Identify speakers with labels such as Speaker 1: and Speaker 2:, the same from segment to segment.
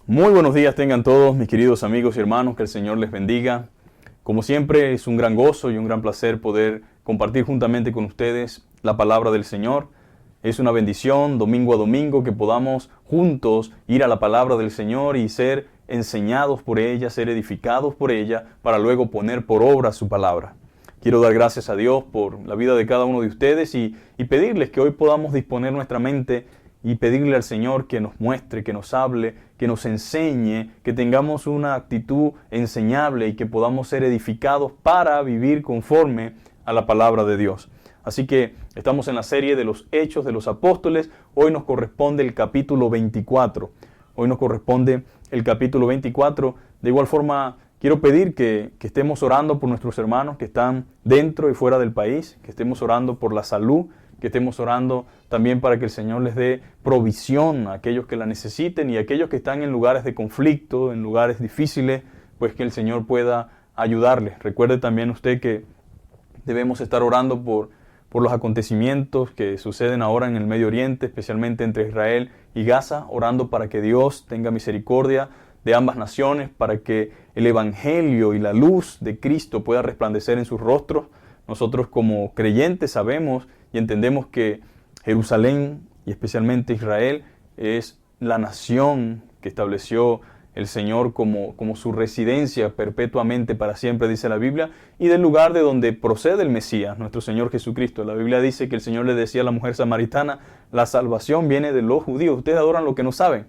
Speaker 1: Muy buenos días tengan todos mis queridos amigos y hermanos, que el Señor les bendiga. Como siempre es un gran gozo y un gran placer poder compartir juntamente con ustedes la palabra del Señor. Es una bendición domingo a domingo que podamos juntos ir a la palabra del Señor y ser enseñados por ella, ser edificados por ella, para luego poner por obra su palabra. Quiero dar gracias a Dios por la vida de cada uno de ustedes y pedirles que hoy podamos disponer nuestra mente y pedirle al Señor que nos muestre, que nos hable, que nos enseñe, que tengamos una actitud enseñable y que podamos ser edificados para vivir conforme a la palabra de Dios. Así que estamos en la serie de los Hechos de los Apóstoles. Hoy nos corresponde el capítulo 24. Hoy nos corresponde el capítulo 24. De igual forma, quiero pedir que estemos orando por nuestros hermanos que están dentro y fuera del país, que estemos orando por la salud, que estemos orando también para que el Señor les dé provisión a aquellos que la necesiten y a aquellos que están en lugares de conflicto, en lugares difíciles, pues que el Señor pueda ayudarles. Recuerde también usted que debemos estar orando por los acontecimientos que suceden ahora en el Medio Oriente, especialmente entre Israel y Gaza, orando para que Dios tenga misericordia de ambas naciones, para que el Evangelio y la luz de Cristo pueda resplandecer en sus rostros. Nosotros como creyentes sabemos y entendemos que Jerusalén y especialmente Israel es la nación que estableció el Señor como su residencia perpetuamente para siempre, dice la Biblia, y del lugar de donde procede el Mesías, nuestro Señor Jesucristo. La Biblia dice que el Señor le decía a la mujer samaritana: la salvación viene de los judíos. Ustedes adoran lo que no saben,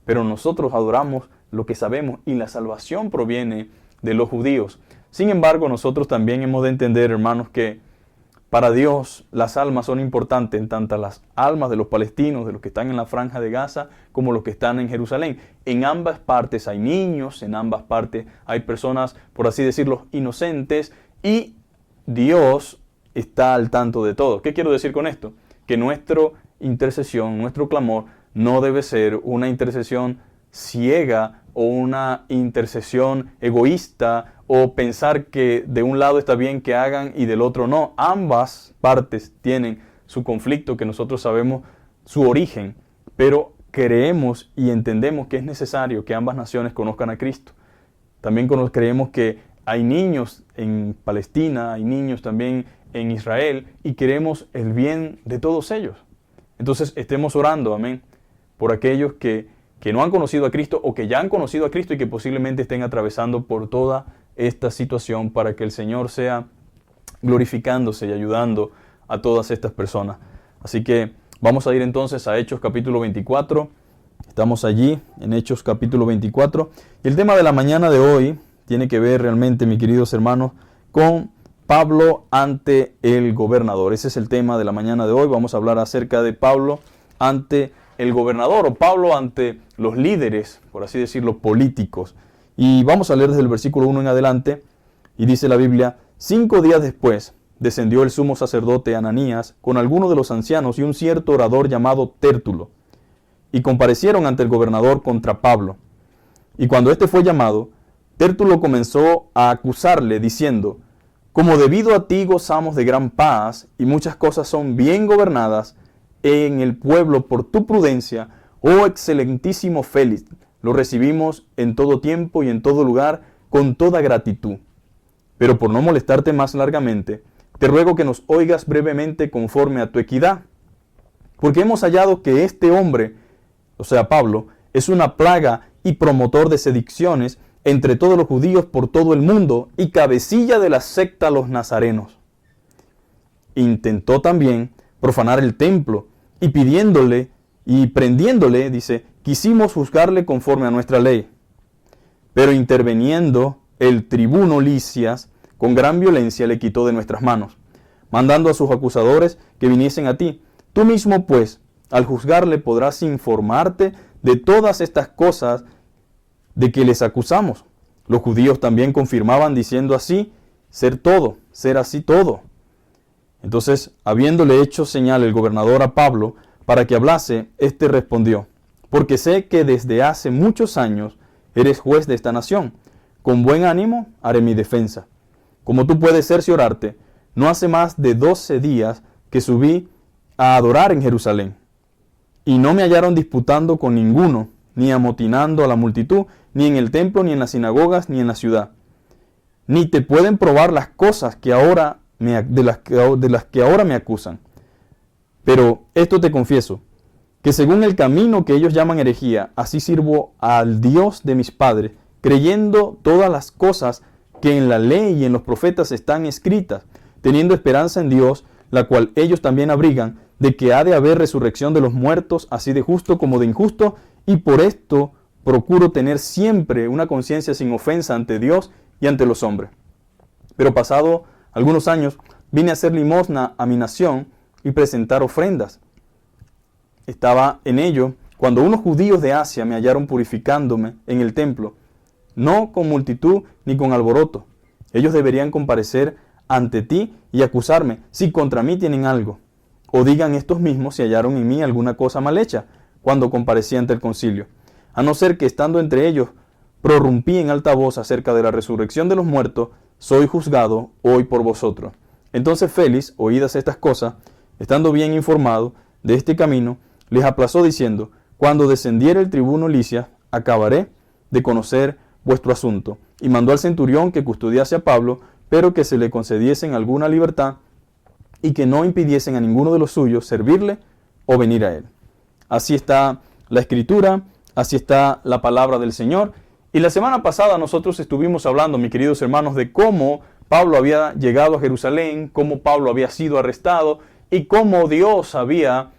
Speaker 1: pero nosotros adoramos lo que sabemos y la salvación proviene de los judíos. Sin embargo, nosotros también hemos de entender, hermanos, que para Dios las almas son importantes, en tanto las almas de los palestinos, de los que están en la franja de Gaza, como los que están en Jerusalén. En ambas partes hay niños, en ambas partes hay personas, por así decirlo, inocentes, y Dios está al tanto de todo. ¿Qué quiero decir con esto? Que nuestra intercesión, nuestro clamor, no debe ser una intercesión ciega o una intercesión egoísta, o pensar que de un lado está bien que hagan y del otro no. Ambas partes tienen su conflicto, que nosotros sabemos su origen, pero creemos y entendemos que es necesario que ambas naciones conozcan a Cristo. También creemos que hay niños en Palestina, hay niños también en Israel, y queremos el bien de todos ellos. Entonces estemos orando, amén, por aquellos que no han conocido a Cristo o que ya han conocido a Cristo y que posiblemente estén atravesando por toda esta situación, para que el Señor sea glorificándose y ayudando a todas estas personas. Así que vamos a ir entonces a Hechos capítulo 24. Estamos allí en Hechos capítulo 24. Y el tema de la mañana de hoy tiene que ver realmente, mis queridos hermanos, con Pablo ante el gobernador. Ese es el tema de la mañana de hoy. Vamos a hablar acerca de Pablo ante el gobernador, o Pablo ante los líderes, por así decirlo, políticos. Y vamos a leer desde el versículo 1 en adelante, y dice la Biblia: 5 días después descendió el sumo sacerdote Ananías con algunos de los ancianos y un cierto orador llamado Tértulo, y comparecieron ante el gobernador contra Pablo. Y cuando éste fue llamado, Tértulo comenzó a acusarle, diciendo: como debido a ti gozamos de gran paz, y muchas cosas son bien gobernadas en el pueblo por tu prudencia, oh excelentísimo Félix, lo recibimos en todo tiempo y en todo lugar con toda gratitud. Pero por no molestarte más largamente, te ruego que nos oigas brevemente conforme a tu equidad. Porque hemos hallado que este hombre, o sea Pablo, es una plaga y promotor de sedicciones entre todos los judíos por todo el mundo, y cabecilla de la secta los nazarenos. Intentó también profanar el templo, y pidiéndole y prendiéndole, dice, quisimos juzgarle conforme a nuestra ley. Pero interviniendo el tribuno Licias, con gran violencia le quitó de nuestras manos, mandando a sus acusadores que viniesen a ti. Tú mismo, pues, al juzgarle podrás informarte de todas estas cosas de que les acusamos. Los judíos también confirmaban, diciendo así, ser así todo. Entonces, habiéndole hecho señal el gobernador a Pablo para que hablase, éste respondió: porque sé que desde hace muchos años eres juez de esta nación. Con buen ánimo haré mi defensa. Como tú puedes cerciorarte, no hace más de 12 días que subí a adorar en Jerusalén, y no me hallaron disputando con ninguno, ni amotinando a la multitud, ni en el templo, ni en las sinagogas, ni en la ciudad. Ni te pueden probar las cosas de las que ahora me acusan. Pero esto te confieso, que según el camino que ellos llaman herejía, así sirvo al Dios de mis padres, creyendo todas las cosas que en la ley y en los profetas están escritas, teniendo esperanza en Dios, la cual ellos también abrigan, de que ha de haber resurrección de los muertos, así de justo como de injusto, y por esto procuro tener siempre una conciencia sin ofensa ante Dios y ante los hombres. Pero pasado algunos años, vine a hacer limosna a mi nación y presentar ofrendas. Estaba en ello cuando unos judíos de Asia me hallaron purificándome en el templo, no con multitud ni con alboroto. Ellos deberían comparecer ante ti y acusarme si contra mí tienen algo. O digan estos mismos si hallaron en mí alguna cosa mal hecha cuando comparecí ante el concilio. A no ser que estando entre ellos prorrumpí en alta voz acerca de la resurrección de los muertos, soy juzgado hoy por vosotros. Entonces Félix, oídas estas cosas, estando bien informado de este camino, les aplazó diciendo, cuando descendiere el tribuno Lisias, acabaré de conocer vuestro asunto. Y mandó al centurión que custodiase a Pablo, pero que se le concediesen alguna libertad y que no impidiesen a ninguno de los suyos servirle o venir a él. Así está la Escritura, así está la palabra del Señor. Y la semana pasada nosotros estuvimos hablando, mis queridos hermanos, de cómo Pablo había llegado a Jerusalén, cómo Pablo había sido arrestado y cómo Dios había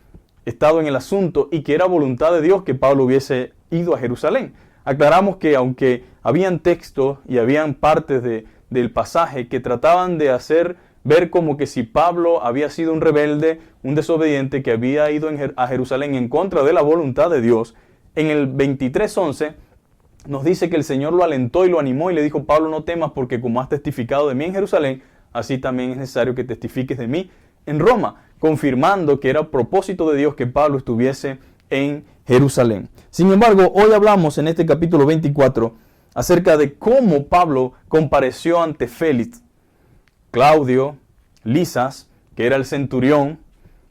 Speaker 1: estado en el asunto y que era voluntad de Dios que Pablo hubiese ido a Jerusalén. Aclaramos que aunque habían textos y habían partes del pasaje que trataban de hacer ver como que si Pablo había sido un rebelde, un desobediente que había ido a Jerusalén en contra de la voluntad de Dios, en el 23:11 nos dice que el Señor lo alentó y lo animó y le dijo, Pablo, no temas porque como has testificado de mí en Jerusalén, así también es necesario que testifiques de mí en Roma, confirmando que era propósito de Dios que Pablo estuviese en Jerusalén. Sin embargo, hoy hablamos en este capítulo 24 acerca de cómo Pablo compareció ante Félix. Claudio Lisas, que era el centurión,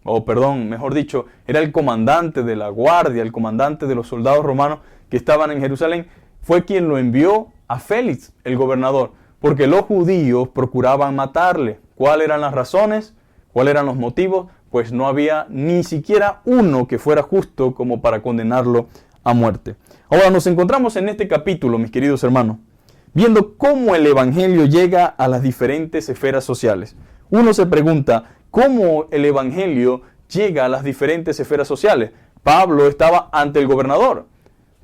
Speaker 1: mejor dicho, era el comandante de la guardia, el comandante de los soldados romanos que estaban en Jerusalén, fue quien lo envió a Félix, el gobernador, porque los judíos procuraban matarle. ¿Cuáles eran las razones? ¿Cuáles eran los motivos? Pues no había ni siquiera uno que fuera justo como para condenarlo a muerte. Ahora nos encontramos en este capítulo, mis queridos hermanos, viendo cómo el Evangelio llega a las diferentes esferas sociales. Uno se pregunta, ¿cómo el Evangelio llega a las diferentes esferas sociales? Pablo estaba ante el gobernador.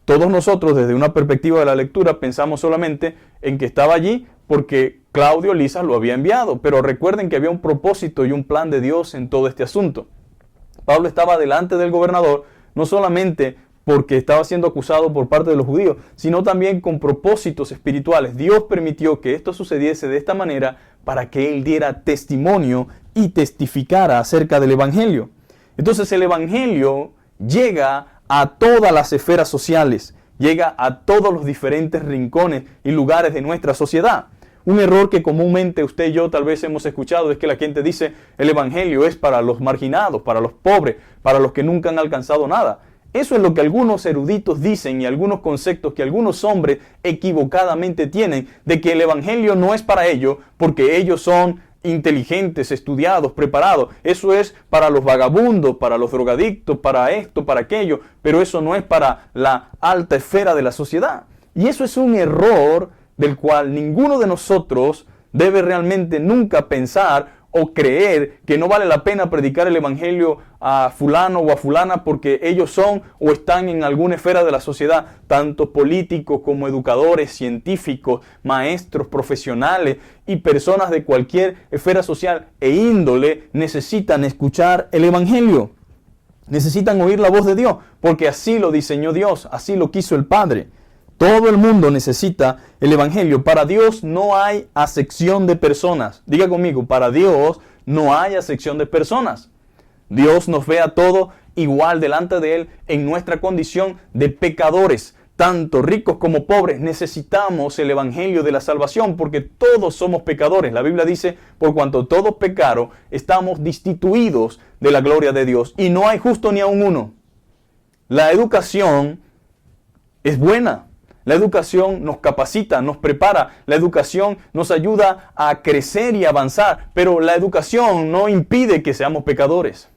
Speaker 1: Todos nosotros, desde una perspectiva de la lectura, pensamos solamente en que estaba allí porque Claudio Lisas lo había enviado. Pero recuerden que había un propósito y un plan de Dios en todo este asunto. Pablo estaba delante del gobernador, no solamente porque estaba siendo acusado por parte de los judíos, sino también con propósitos espirituales. Dios permitió que esto sucediese de esta manera para que él diera testimonio y testificara acerca del Evangelio. Entonces el Evangelio llega a todas las esferas sociales, llega a todos los diferentes rincones y lugares de nuestra sociedad. Un error que comúnmente usted y yo tal vez hemos escuchado es que la gente dice el Evangelio es para los marginados, para los pobres, para los que nunca han alcanzado nada. Eso es lo que algunos eruditos dicen y algunos conceptos que algunos hombres equivocadamente tienen de que el Evangelio no es para ellos porque ellos son inteligentes, estudiados, preparados. Eso es para los vagabundos, para los drogadictos, para esto, para aquello, pero eso no es para la alta esfera de la sociedad. Y eso es un error del cual ninguno de nosotros debe realmente nunca pensar o creer que no vale la pena predicar el Evangelio a fulano o a fulana porque ellos son o están en alguna esfera de la sociedad, tanto políticos como educadores, científicos, maestros, profesionales y personas de cualquier esfera social e índole necesitan escuchar el Evangelio. Necesitan oír la voz de Dios, porque así lo diseñó Dios, así lo quiso el Padre. Todo el mundo necesita el Evangelio. Para Dios no hay acepción de personas. Diga conmigo, para Dios no hay acepción de personas. Dios nos ve a todos igual delante de Él en nuestra condición de pecadores. Tanto ricos como pobres necesitamos el Evangelio de la salvación porque todos somos pecadores. La Biblia dice, por cuanto todos pecaron, estamos destituidos de la gloria de Dios. Y no hay justo ni aun uno. La educación es buena. La educación nos capacita, nos prepara. La educación nos ayuda a crecer y avanzar. Pero la educación no impide que seamos pecadores.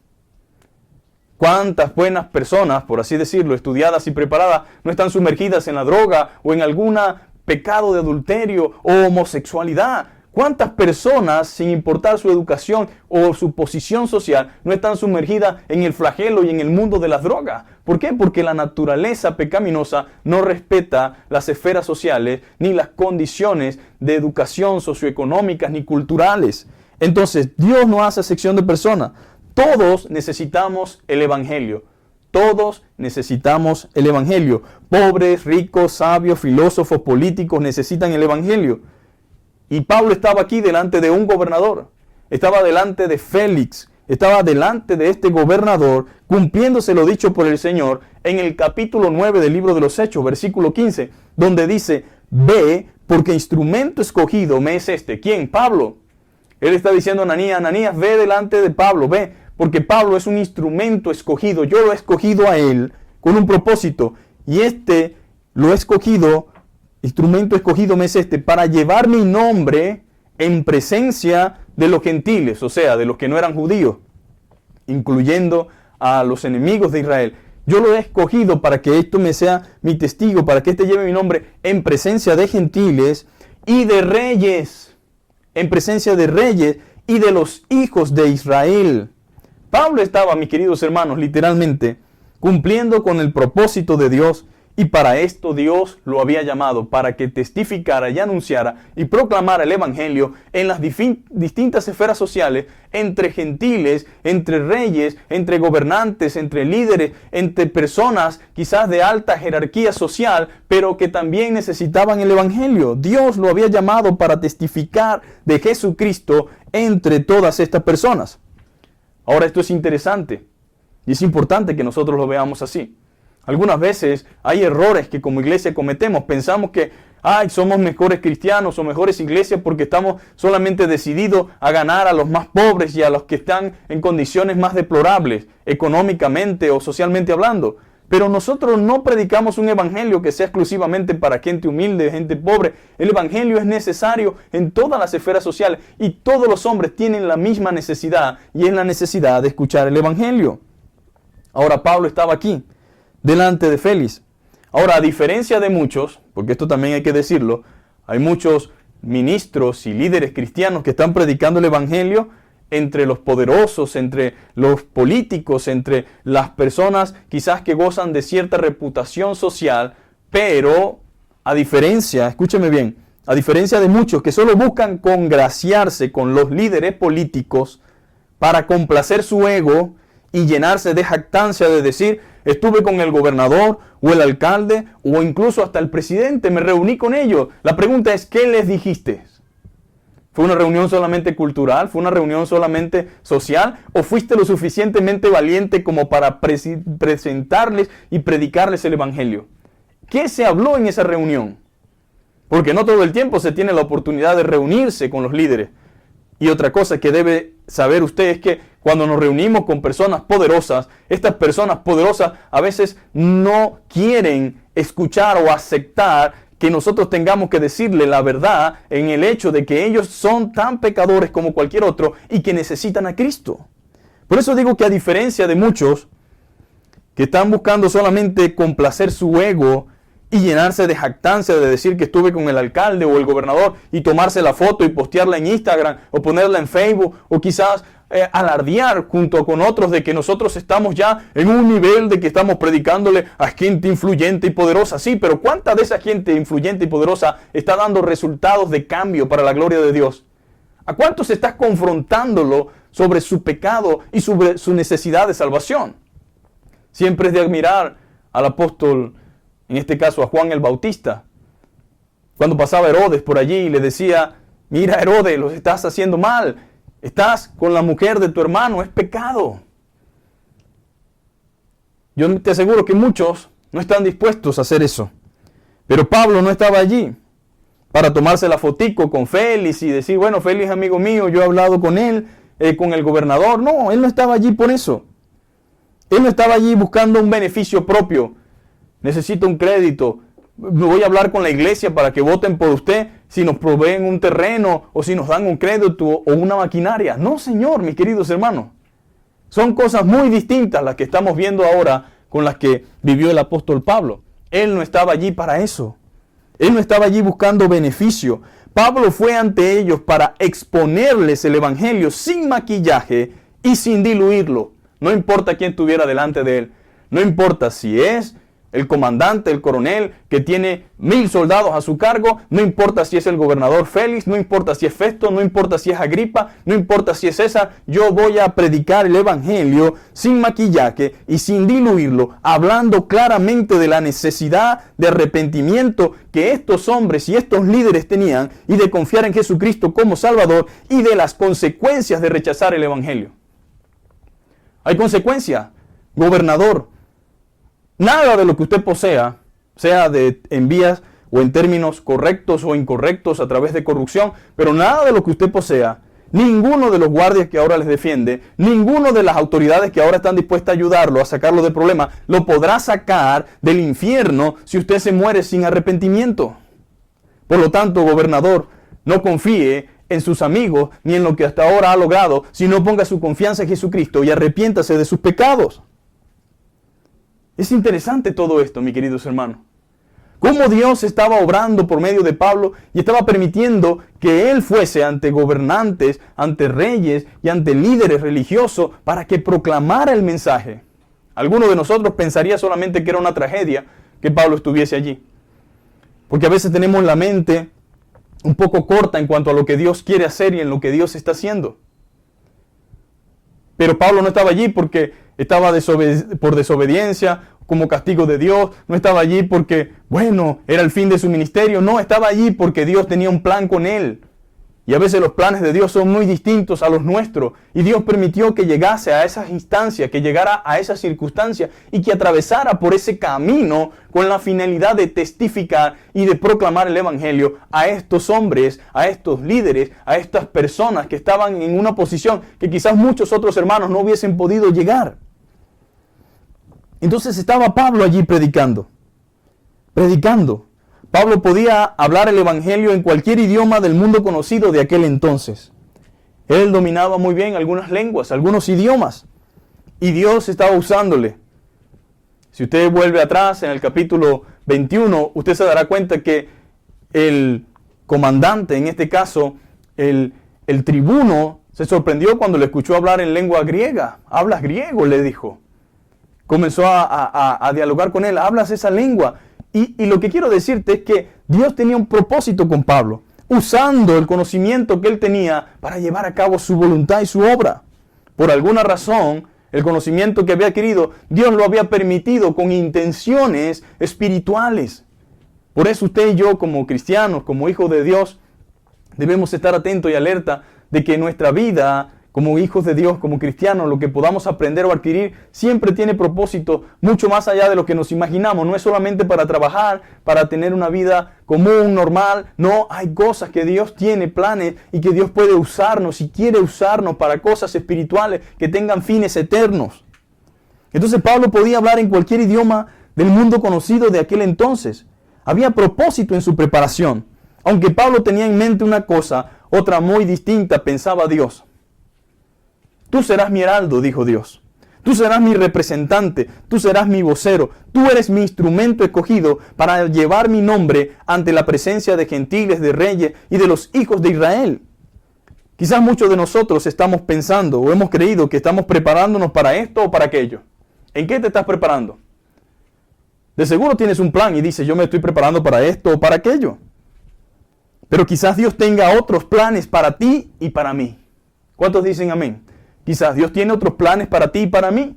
Speaker 1: ¿Cuántas buenas personas, por así decirlo, estudiadas y preparadas, no están sumergidas en la droga o en algún pecado de adulterio o homosexualidad? ¿Cuántas personas, sin importar su educación o su posición social, no están sumergidas en el flagelo y en el mundo de las drogas? ¿Por qué? Porque la naturaleza pecaminosa no respeta las esferas sociales ni las condiciones de educación socioeconómicas ni culturales. Entonces, Dios no hace acepción de personas. Todos necesitamos el Evangelio. Todos necesitamos el Evangelio. Pobres, ricos, sabios, filósofos, políticos necesitan el Evangelio. Y Pablo estaba aquí delante de un gobernador. Estaba delante de Félix. Estaba delante de este gobernador, cumpliéndose lo dicho por el Señor en el capítulo 9 del libro de los Hechos, versículo 15, donde dice, ve, porque instrumento escogido me es este. ¿Quién? Pablo. Él está diciendo a Ananías, Ananías, ve delante de Pablo, ve, porque Pablo es un instrumento escogido. Yo lo he escogido a él con un propósito. Y lo he escogido, instrumento escogido me es este, para llevar mi nombre en presencia de los gentiles, o sea, de los que no eran judíos, incluyendo a los enemigos de Israel. Yo lo he escogido para que esto me sea mi testigo, para que este lleve mi nombre en presencia de gentiles y de reyes, en presencia de reyes y de los hijos de Israel. Pablo estaba, mis queridos hermanos, literalmente cumpliendo con el propósito de Dios. Y para esto Dios lo había llamado, para que testificara y anunciara y proclamara el Evangelio en las distintas esferas sociales, entre gentiles, entre reyes, entre gobernantes, entre líderes, entre personas quizás de alta jerarquía social, pero que también necesitaban el Evangelio. Dios lo había llamado para testificar de Jesucristo entre todas estas personas. Ahora, esto es interesante y es importante que nosotros lo veamos así. Algunas veces hay errores que como iglesia cometemos. Pensamos que somos mejores cristianos o mejores iglesias porque estamos solamente decididos a ganar a los más pobres y a los que están en condiciones más deplorables, económicamente o socialmente hablando. Pero nosotros no predicamos un evangelio que sea exclusivamente para gente humilde, gente pobre. El evangelio es necesario en todas las esferas sociales y todos los hombres tienen la misma necesidad y es la necesidad de escuchar el evangelio. Ahora Pablo estaba aquí, delante de Félix. Ahora, a diferencia de muchos, porque esto también hay que decirlo, hay muchos ministros y líderes cristianos que están predicando el evangelio entre los poderosos, entre los políticos, entre las personas quizás que gozan de cierta reputación social, pero a diferencia, escúcheme bien, a diferencia de muchos que solo buscan congraciarse con los líderes políticos para complacer su ego y llenarse de jactancia de decir, estuve con el gobernador o el alcalde o incluso hasta el presidente, me reuní con ellos. La pregunta es, ¿qué les dijiste? ¿Fue una reunión solamente cultural? ¿Fue una reunión solamente social? ¿O fuiste lo suficientemente valiente como para presentarles y predicarles el evangelio? ¿Qué se habló en esa reunión? Porque no todo el tiempo se tiene la oportunidad de reunirse con los líderes. Y otra cosa que debe saber usted es que cuando nos reunimos con personas poderosas, estas personas poderosas a veces no quieren escuchar o aceptar que nosotros tengamos que decirle la verdad en el hecho de que ellos son tan pecadores como cualquier otro y que necesitan a Cristo. Por eso digo que a diferencia de muchos que están buscando solamente complacer su ego y llenarse de jactancia de decir que estuve con el alcalde o el gobernador y tomarse la foto y postearla en Instagram o ponerla en Facebook o quizás alardear junto con otros de que nosotros estamos ya en un nivel de que estamos predicándole a gente influyente y poderosa. Sí, pero ¿cuánta de esa gente influyente y poderosa está dando resultados de cambio para la gloria de Dios? ¿A cuántos estás confrontándolo sobre su pecado y sobre su necesidad de salvación? Siempre es de admirar al apóstol, en este caso a Juan el Bautista, cuando pasaba Herodes por allí y le decía, mira Herodes, lo estás haciendo mal, estás con la mujer de tu hermano, es pecado. Yo te aseguro que muchos no están dispuestos a hacer eso, pero Pablo no estaba allí para tomarse la fotico con Félix y decir, bueno, Félix es amigo mío, yo he hablado con él, con el gobernador. No, él no estaba allí por eso. Él no estaba allí buscando un beneficio propio. necesita un crédito, me voy a hablar con la iglesia para que voten por usted si nos proveen un terreno o si nos dan un crédito o una maquinaria. No, Señor, mis queridos hermanos. Son cosas muy distintas las que estamos viendo ahora con las que vivió el apóstol Pablo. Él no estaba allí para eso. Él no estaba allí buscando beneficio. Pablo fue ante ellos para exponerles el evangelio sin maquillaje y sin diluirlo. No importa quién estuviera delante de él. No importa si es el comandante, el coronel, que tiene 1000 soldados a su cargo. No importa si es el gobernador Félix. No importa si es Festo. No importa si es Agripa. No importa si es César. Yo voy a predicar el evangelio sin maquillaje y sin diluirlo, hablando claramente de la necesidad de arrepentimiento que estos hombres y estos líderes tenían y de confiar en Jesucristo como Salvador y de las consecuencias de rechazar el evangelio. Hay consecuencias, gobernador. Nada de lo que usted posea, sea en vías o en términos correctos o incorrectos a través de corrupción, pero nada de lo que usted posea, ninguno de los guardias que ahora les defiende, ninguno de las autoridades que ahora están dispuestas a ayudarlo, a sacarlo del problema, lo podrá sacar del infierno si usted se muere sin arrepentimiento. Por lo tanto, gobernador, no confíe en sus amigos ni en lo que hasta ahora ha logrado, sino ponga su confianza en Jesucristo y arrepiéntase de sus pecados. Es interesante todo esto, mis queridos hermanos. Cómo Dios estaba obrando por medio de Pablo y estaba permitiendo que él fuese ante gobernantes, ante reyes y ante líderes religiosos para que proclamara el mensaje. Alguno de nosotros pensaría solamente que era una tragedia que Pablo estuviese allí. Porque a veces tenemos la mente un poco corta en cuanto a lo que Dios quiere hacer y en lo que Dios está haciendo. Pero Pablo no estaba allí porque estaba por desobediencia, como castigo de Dios. No estaba allí porque, bueno, era el fin de su ministerio. No, estaba allí porque Dios tenía un plan con él. Y a veces los planes de Dios son muy distintos a los nuestros. Y Dios permitió que llegase a esas instancias, que llegara a esas circunstancias y que atravesara por ese camino con la finalidad de testificar y de proclamar el evangelio a estos hombres, a estos líderes, a estas personas que estaban en una posición que quizás muchos otros hermanos no hubiesen podido llegar. Entonces estaba Pablo allí predicando. Pablo podía hablar el evangelio en cualquier idioma del mundo conocido de aquel entonces. Él dominaba muy bien algunas lenguas, algunos idiomas. Y Dios estaba usándole. Si usted vuelve atrás en el capítulo 21, usted se dará cuenta que el comandante, en este caso, el tribuno, se sorprendió cuando le escuchó hablar en lengua griega. ¿Hablas griego?, le dijo. Comenzó a dialogar con él. ¿Hablas esa lengua? Y lo que quiero decirte es que Dios tenía un propósito con Pablo, usando el conocimiento que él tenía para llevar a cabo su voluntad y su obra. Por alguna razón, el conocimiento que había adquirido, Dios lo había permitido con intenciones espirituales. Por eso usted y yo, como cristianos, como hijos de Dios, debemos estar atentos y alerta de que nuestra vida, como hijos de Dios, como cristianos, lo que podamos aprender o adquirir siempre tiene propósito mucho más allá de lo que nos imaginamos. No es solamente para trabajar, para tener una vida común, normal. No, hay cosas que Dios tiene, planes, y que Dios puede usarnos y quiere usarnos para cosas espirituales que tengan fines eternos. Entonces Pablo podía hablar en cualquier idioma del mundo conocido de aquel entonces. Había propósito en su preparación. Aunque Pablo tenía en mente una cosa, otra muy distinta pensaba Dios. Tú serás mi heraldo, dijo Dios. Tú serás mi representante, tú serás mi vocero, tú eres mi instrumento escogido para llevar mi nombre ante la presencia de gentiles, de reyes y de los hijos de Israel. Quizás muchos de nosotros estamos pensando o hemos creído que estamos preparándonos para esto o para aquello. ¿En qué te estás preparando? De seguro tienes un plan y dices, yo me estoy preparando para esto o para aquello. Pero quizás Dios tenga otros planes para ti y para mí. ¿Cuántos dicen amén? Quizás Dios tiene otros planes para ti y para mí,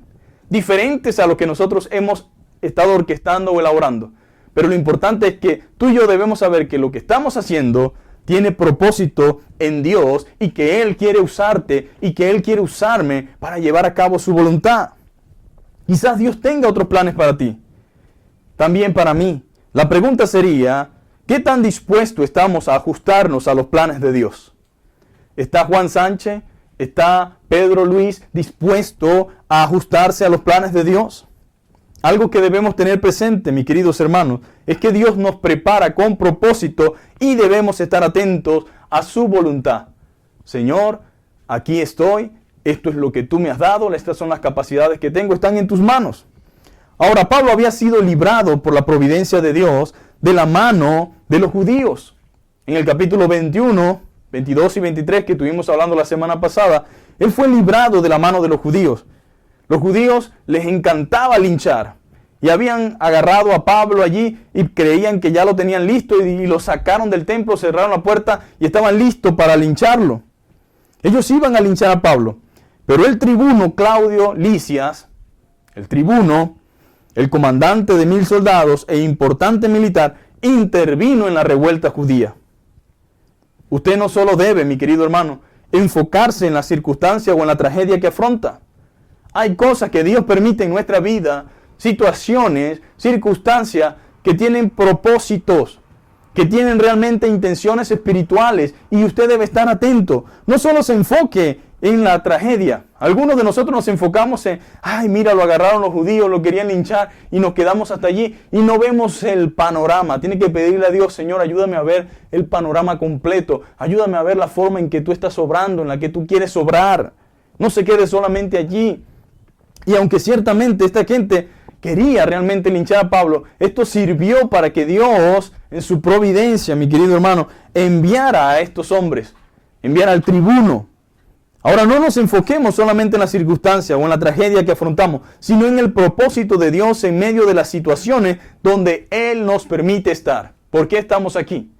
Speaker 1: diferentes a los que nosotros hemos estado orquestando o elaborando. Pero lo importante es que tú y yo debemos saber que lo que estamos haciendo tiene propósito en Dios y que Él quiere usarte y que Él quiere usarme para llevar a cabo su voluntad. Quizás Dios tenga otros planes para ti, también para mí. La pregunta sería, ¿qué tan dispuestos estamos a ajustarnos a los planes de Dios? ¿Está Juan Sánchez? ¿Está Pedro Luis dispuesto a ajustarse a los planes de Dios? algo que debemos tener presente, mis queridos hermanos, es que Dios nos prepara con propósito y debemos estar atentos a su voluntad. Señor, aquí estoy, esto es lo que tú me has dado, estas son las capacidades que tengo, están en tus manos. Ahora, Pablo había sido librado por la providencia de Dios de la mano de los judíos. En el capítulo 21, 22 y 23 que estuvimos hablando la semana pasada, él fue librado de la mano de los judíos. Los judíos les encantaba linchar y habían agarrado a Pablo allí y creían que ya lo tenían listo y lo sacaron del templo, cerraron la puerta y estaban listos para lincharlo. Ellos iban a linchar a Pablo, pero el tribuno Claudio Lisias, el tribuno, el comandante de 1000 soldados e importante militar, intervino en la revuelta judía. Usted no solo debe, mi querido hermano, enfocarse en la circunstancia o en la tragedia que afronta. Hay cosas que Dios permite en nuestra vida, situaciones, circunstancias que tienen propósitos, que tienen realmente intenciones espirituales y usted debe estar atento. No solo se enfoque en la tragedia. Algunos de nosotros nos enfocamos en, ay, mira, lo agarraron los judíos, lo querían linchar y nos quedamos hasta allí y no vemos el panorama. Tiene que pedirle a Dios, Señor, ayúdame a ver el panorama completo. Ayúdame a ver la forma en que tú estás obrando, en la que tú quieres obrar. No se quede solamente allí. Y aunque ciertamente esta gente quería realmente linchar a Pablo, esto sirvió para que Dios, en su providencia, mi querido hermano, enviara a estos hombres, enviara al tribuno. Ahora no nos enfoquemos solamente en la circunstancia o en la tragedia que afrontamos, sino en el propósito de Dios en medio de las situaciones donde Él nos permite estar. ¿Por qué estamos aquí?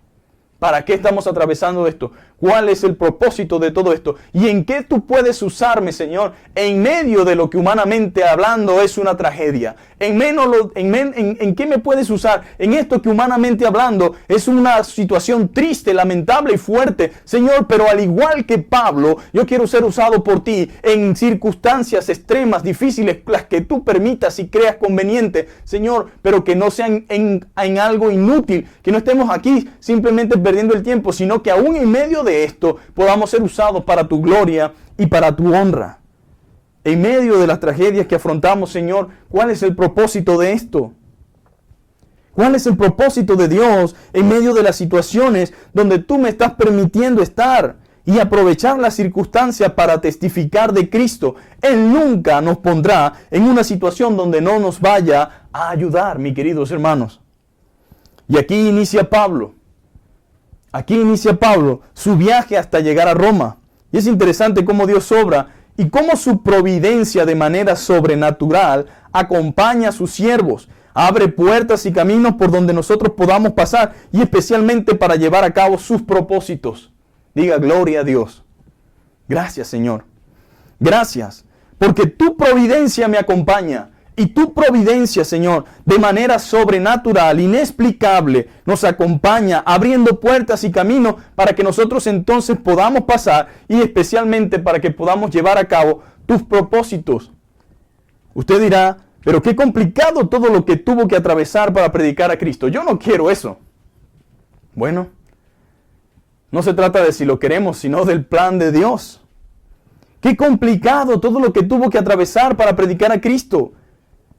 Speaker 1: ¿Para qué estamos atravesando esto? ¿Cuál es el propósito de todo esto? ¿Y en qué tú puedes usarme, Señor, en medio de lo que humanamente hablando es una tragedia? ¿En qué me puedes usar en esto que humanamente hablando es una situación triste, lamentable y fuerte? Señor, pero al igual que Pablo, yo quiero ser usado por ti en circunstancias extremas, difíciles, las que tú permitas y creas conveniente, Señor, pero que no sean en algo inútil, que no estemos aquí simplemente perdiendo el tiempo, sino que aún en medio de esto podamos ser usados para tu gloria y para tu honra. En medio de las tragedias que afrontamos, Señor, ¿cuál es el propósito de esto? ¿Cuál es el propósito de Dios en medio de las situaciones donde tú me estás permitiendo estar y aprovechar la circunstancia para testificar de Cristo? Él nunca nos pondrá en una situación donde no nos vaya a ayudar, mis queridos hermanos. Y aquí inicia Pablo. Aquí inicia Pablo su viaje hasta llegar a Roma. Y es interesante cómo Dios obra y cómo su providencia de manera sobrenatural acompaña a sus siervos. Abre puertas y caminos por donde nosotros podamos pasar y especialmente para llevar a cabo sus propósitos. Diga gloria a Dios. Gracias, Señor. Gracias, porque tu providencia me acompaña. Y tu providencia, Señor, de manera sobrenatural, inexplicable, nos acompaña abriendo puertas y caminos para que nosotros entonces podamos pasar y especialmente para que podamos llevar a cabo tus propósitos. Usted dirá, pero qué complicado todo lo que tuvo que atravesar para predicar a Cristo. Yo no quiero eso. Bueno, no se trata de si lo queremos, sino del plan de Dios. Qué complicado todo lo que tuvo que atravesar para predicar a Cristo.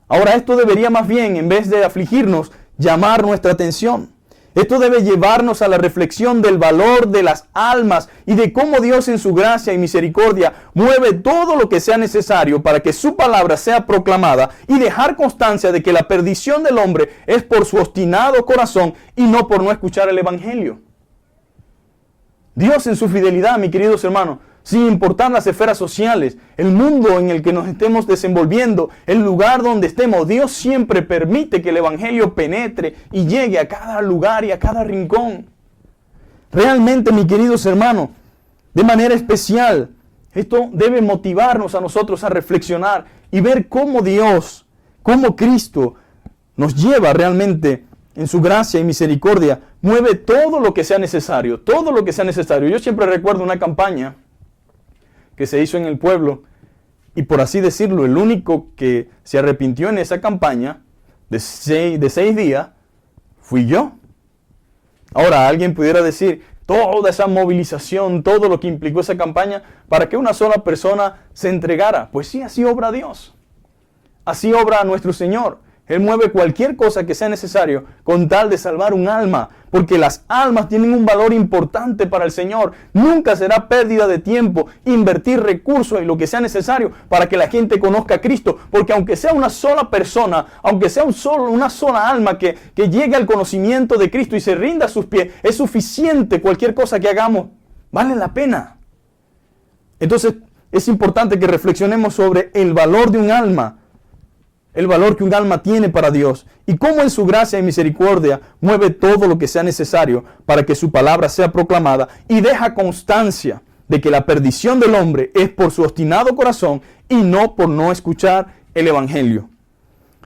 Speaker 1: Ahora esto debería más bien, en vez de afligirnos, llamar nuestra atención. Esto debe llevarnos a la reflexión del valor de las almas y de cómo Dios en su gracia y misericordia mueve todo lo que sea necesario para que su palabra sea proclamada y dejar constancia de que la perdición del hombre es por su obstinado corazón y no por no escuchar el evangelio. Dios en su fidelidad, mis queridos hermanos, sin importar las esferas sociales, el mundo en el que nos estemos desenvolviendo, el lugar donde estemos, Dios siempre permite que el evangelio penetre y llegue a cada lugar y a cada rincón. Realmente, mis queridos hermanos, de manera especial, esto debe motivarnos a nosotros a reflexionar y ver cómo Dios, cómo Cristo nos lleva realmente en su gracia y misericordia, mueve todo lo que sea necesario, todo lo que sea necesario. Yo siempre recuerdo una campaña que se hizo en el pueblo, y por así decirlo, el único que se arrepintió en esa campaña de seis días fui yo. Ahora, alguien pudiera decir, toda esa movilización, todo lo que implicó esa campaña, para que una sola persona se entregara. Pues sí, así obra Dios. Así obra nuestro Señor. Él mueve cualquier cosa que sea necesario con tal de salvar un alma, porque las almas tienen un valor importante para el Señor. Nunca será pérdida de tiempo invertir recursos en lo que sea necesario para que la gente conozca a Cristo, porque aunque sea una sola persona, aunque sea una sola alma que llegue al conocimiento de Cristo y se rinda a sus pies, es suficiente. Cualquier cosa que hagamos vale la pena. Entonces es importante que reflexionemos sobre el valor de un alma, el valor que un alma tiene para Dios y cómo en su gracia y misericordia mueve todo lo que sea necesario para que su palabra sea proclamada y deja constancia de que la perdición del hombre es por su obstinado corazón y no por no escuchar el evangelio.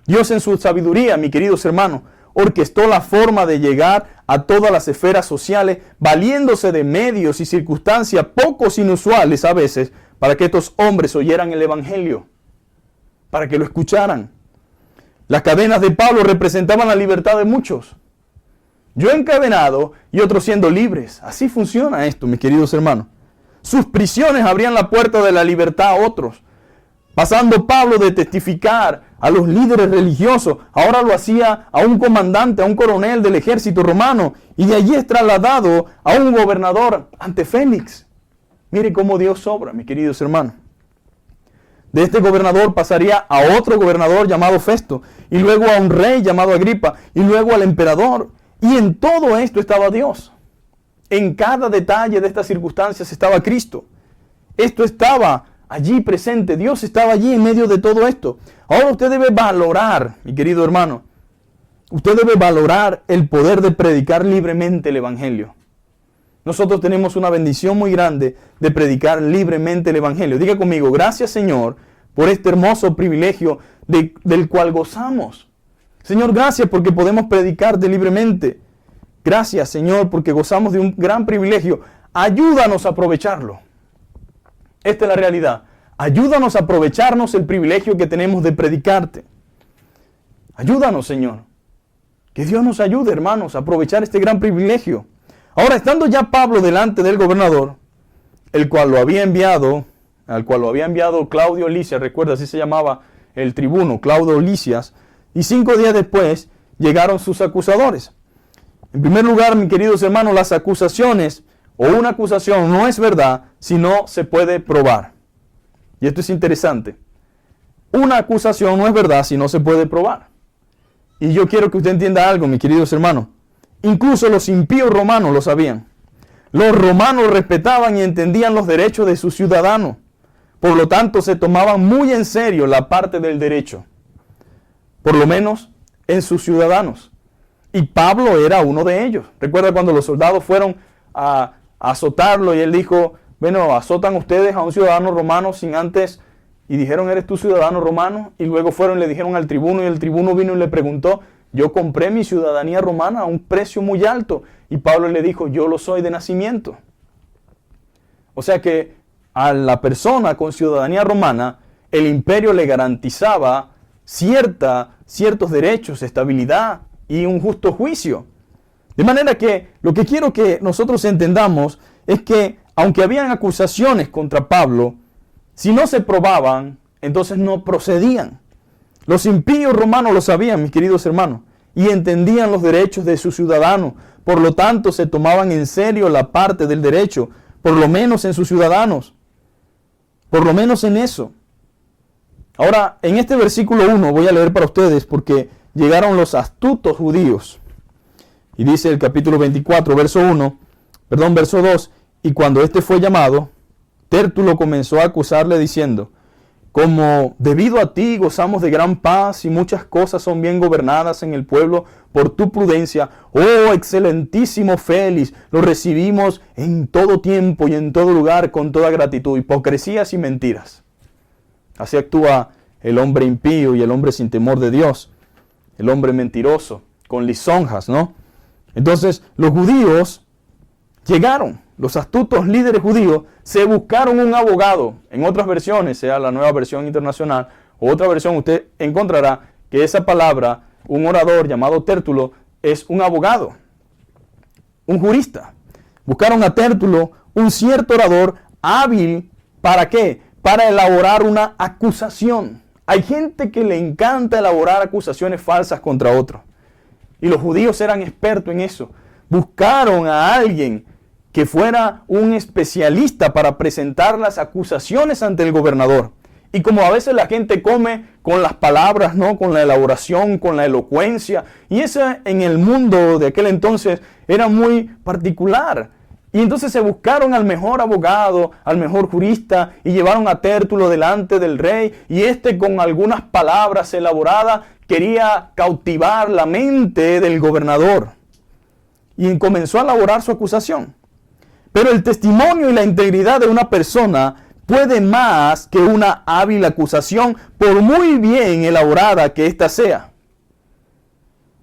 Speaker 1: Dios en su sabiduría, mis queridos hermanos, orquestó la forma de llegar a todas las esferas sociales, valiéndose de medios y circunstancias pocos inusuales a veces, para que estos hombres oyeran el evangelio, para que lo escucharan. Las cadenas de Pablo representaban la libertad de muchos. Yo encadenado y otros siendo libres. Así funciona esto, mis queridos hermanos. Sus prisiones abrían la puerta de la libertad a otros. Pasando Pablo de testificar a los líderes religiosos, ahora lo hacía a un comandante, a un coronel del ejército romano, y de allí es trasladado a un gobernador ante Félix. Mire cómo Dios obra, mis queridos hermanos. De este gobernador pasaría a otro gobernador llamado Festo, y luego a un rey llamado Agripa, y luego al emperador. Y en todo esto estaba Dios. En cada detalle de estas circunstancias estaba Cristo. Esto estaba allí presente. Dios estaba allí en medio de todo esto. Ahora usted debe valorar, mi querido hermano, usted debe valorar el poder de predicar libremente el evangelio. Nosotros tenemos una bendición muy grande de predicar libremente el evangelio. Diga conmigo, gracias Señor por este hermoso privilegio del cual gozamos. Señor, gracias porque podemos predicarte libremente. Gracias Señor porque gozamos de un gran privilegio. Ayúdanos a aprovecharlo. Esta es la realidad. Ayúdanos a aprovecharnos el privilegio que tenemos de predicarte. Ayúdanos, Señor. Que Dios nos ayude, hermanos, a aprovechar este gran privilegio. Ahora, estando ya Pablo delante del gobernador, al cual lo había enviado Claudio Lisias, recuerda, así se llamaba el tribuno, Claudio Lisias, y 5 días después llegaron sus acusadores. En primer lugar, mis queridos hermanos, las acusaciones o una acusación no es verdad si no se puede probar. Y esto es interesante. Una acusación no es verdad si no se puede probar. Y yo quiero que usted entienda algo, mis queridos hermanos. Incluso los impíos romanos lo sabían. Los romanos respetaban y entendían los derechos de sus ciudadanos. Por lo tanto, se tomaban muy en serio la parte del derecho. Por lo menos en sus ciudadanos. Y Pablo era uno de ellos. Recuerda cuando los soldados fueron a azotarlo y él dijo, bueno, azotan ustedes a un ciudadano romano sin antes, y dijeron, ¿eres tú ciudadano romano? Y luego fueron y le dijeron al tribuno, y el tribuno vino y le preguntó, yo compré mi ciudadanía romana a un precio muy alto. Y Pablo le dijo, yo lo soy de nacimiento. O sea que a la persona con ciudadanía romana, el imperio le garantizaba ciertos derechos, estabilidad y un justo juicio. De manera que lo que quiero que nosotros entendamos es que aunque habían acusaciones contra Pablo, si no se probaban, entonces no procedían. Los impíos romanos lo sabían, mis queridos hermanos, y entendían los derechos de sus ciudadanos. Por lo tanto, se tomaban en serio la parte del derecho, por lo menos en sus ciudadanos. Por lo menos en eso. Ahora, en este versículo 1 voy a leer para ustedes porque llegaron los astutos judíos. Y dice el capítulo 24, verso 2, y cuando éste fue llamado, Tértulo comenzó a acusarle diciendo, como debido a ti gozamos de gran paz y muchas cosas son bien gobernadas en el pueblo por tu prudencia, oh excelentísimo Félix, lo recibimos en todo tiempo y en todo lugar con toda gratitud, hipocresías y mentiras. Así actúa el hombre impío y el hombre sin temor de Dios, el hombre mentiroso, con lisonjas, ¿no? Entonces los judíos llegaron, los astutos líderes judíos se buscaron un abogado. En otras versiones, sea la Nueva Versión Internacional o otra versión, usted encontrará que esa palabra, un orador llamado Tértulo, es un abogado, un jurista. Buscaron a Tértulo, un cierto orador hábil, ¿para qué? Para elaborar una acusación Hay gente que le encanta elaborar acusaciones falsas contra otros. Y los judíos eran expertos en eso. Buscaron a alguien que fuera un especialista para presentar las acusaciones ante el gobernador. Y como a veces la gente come con las palabras, ¿no? Con la elaboración, con la elocuencia. Y eso en el mundo de aquel entonces era muy particular. Y entonces se buscaron al mejor abogado, al mejor jurista, y llevaron a Tértulo delante del rey. Y con algunas palabras elaboradas quería cautivar la mente del gobernador. Y comenzó a elaborar su acusación. Pero el testimonio y la integridad de una persona puede más que una hábil acusación, por muy bien elaborada que ésta sea.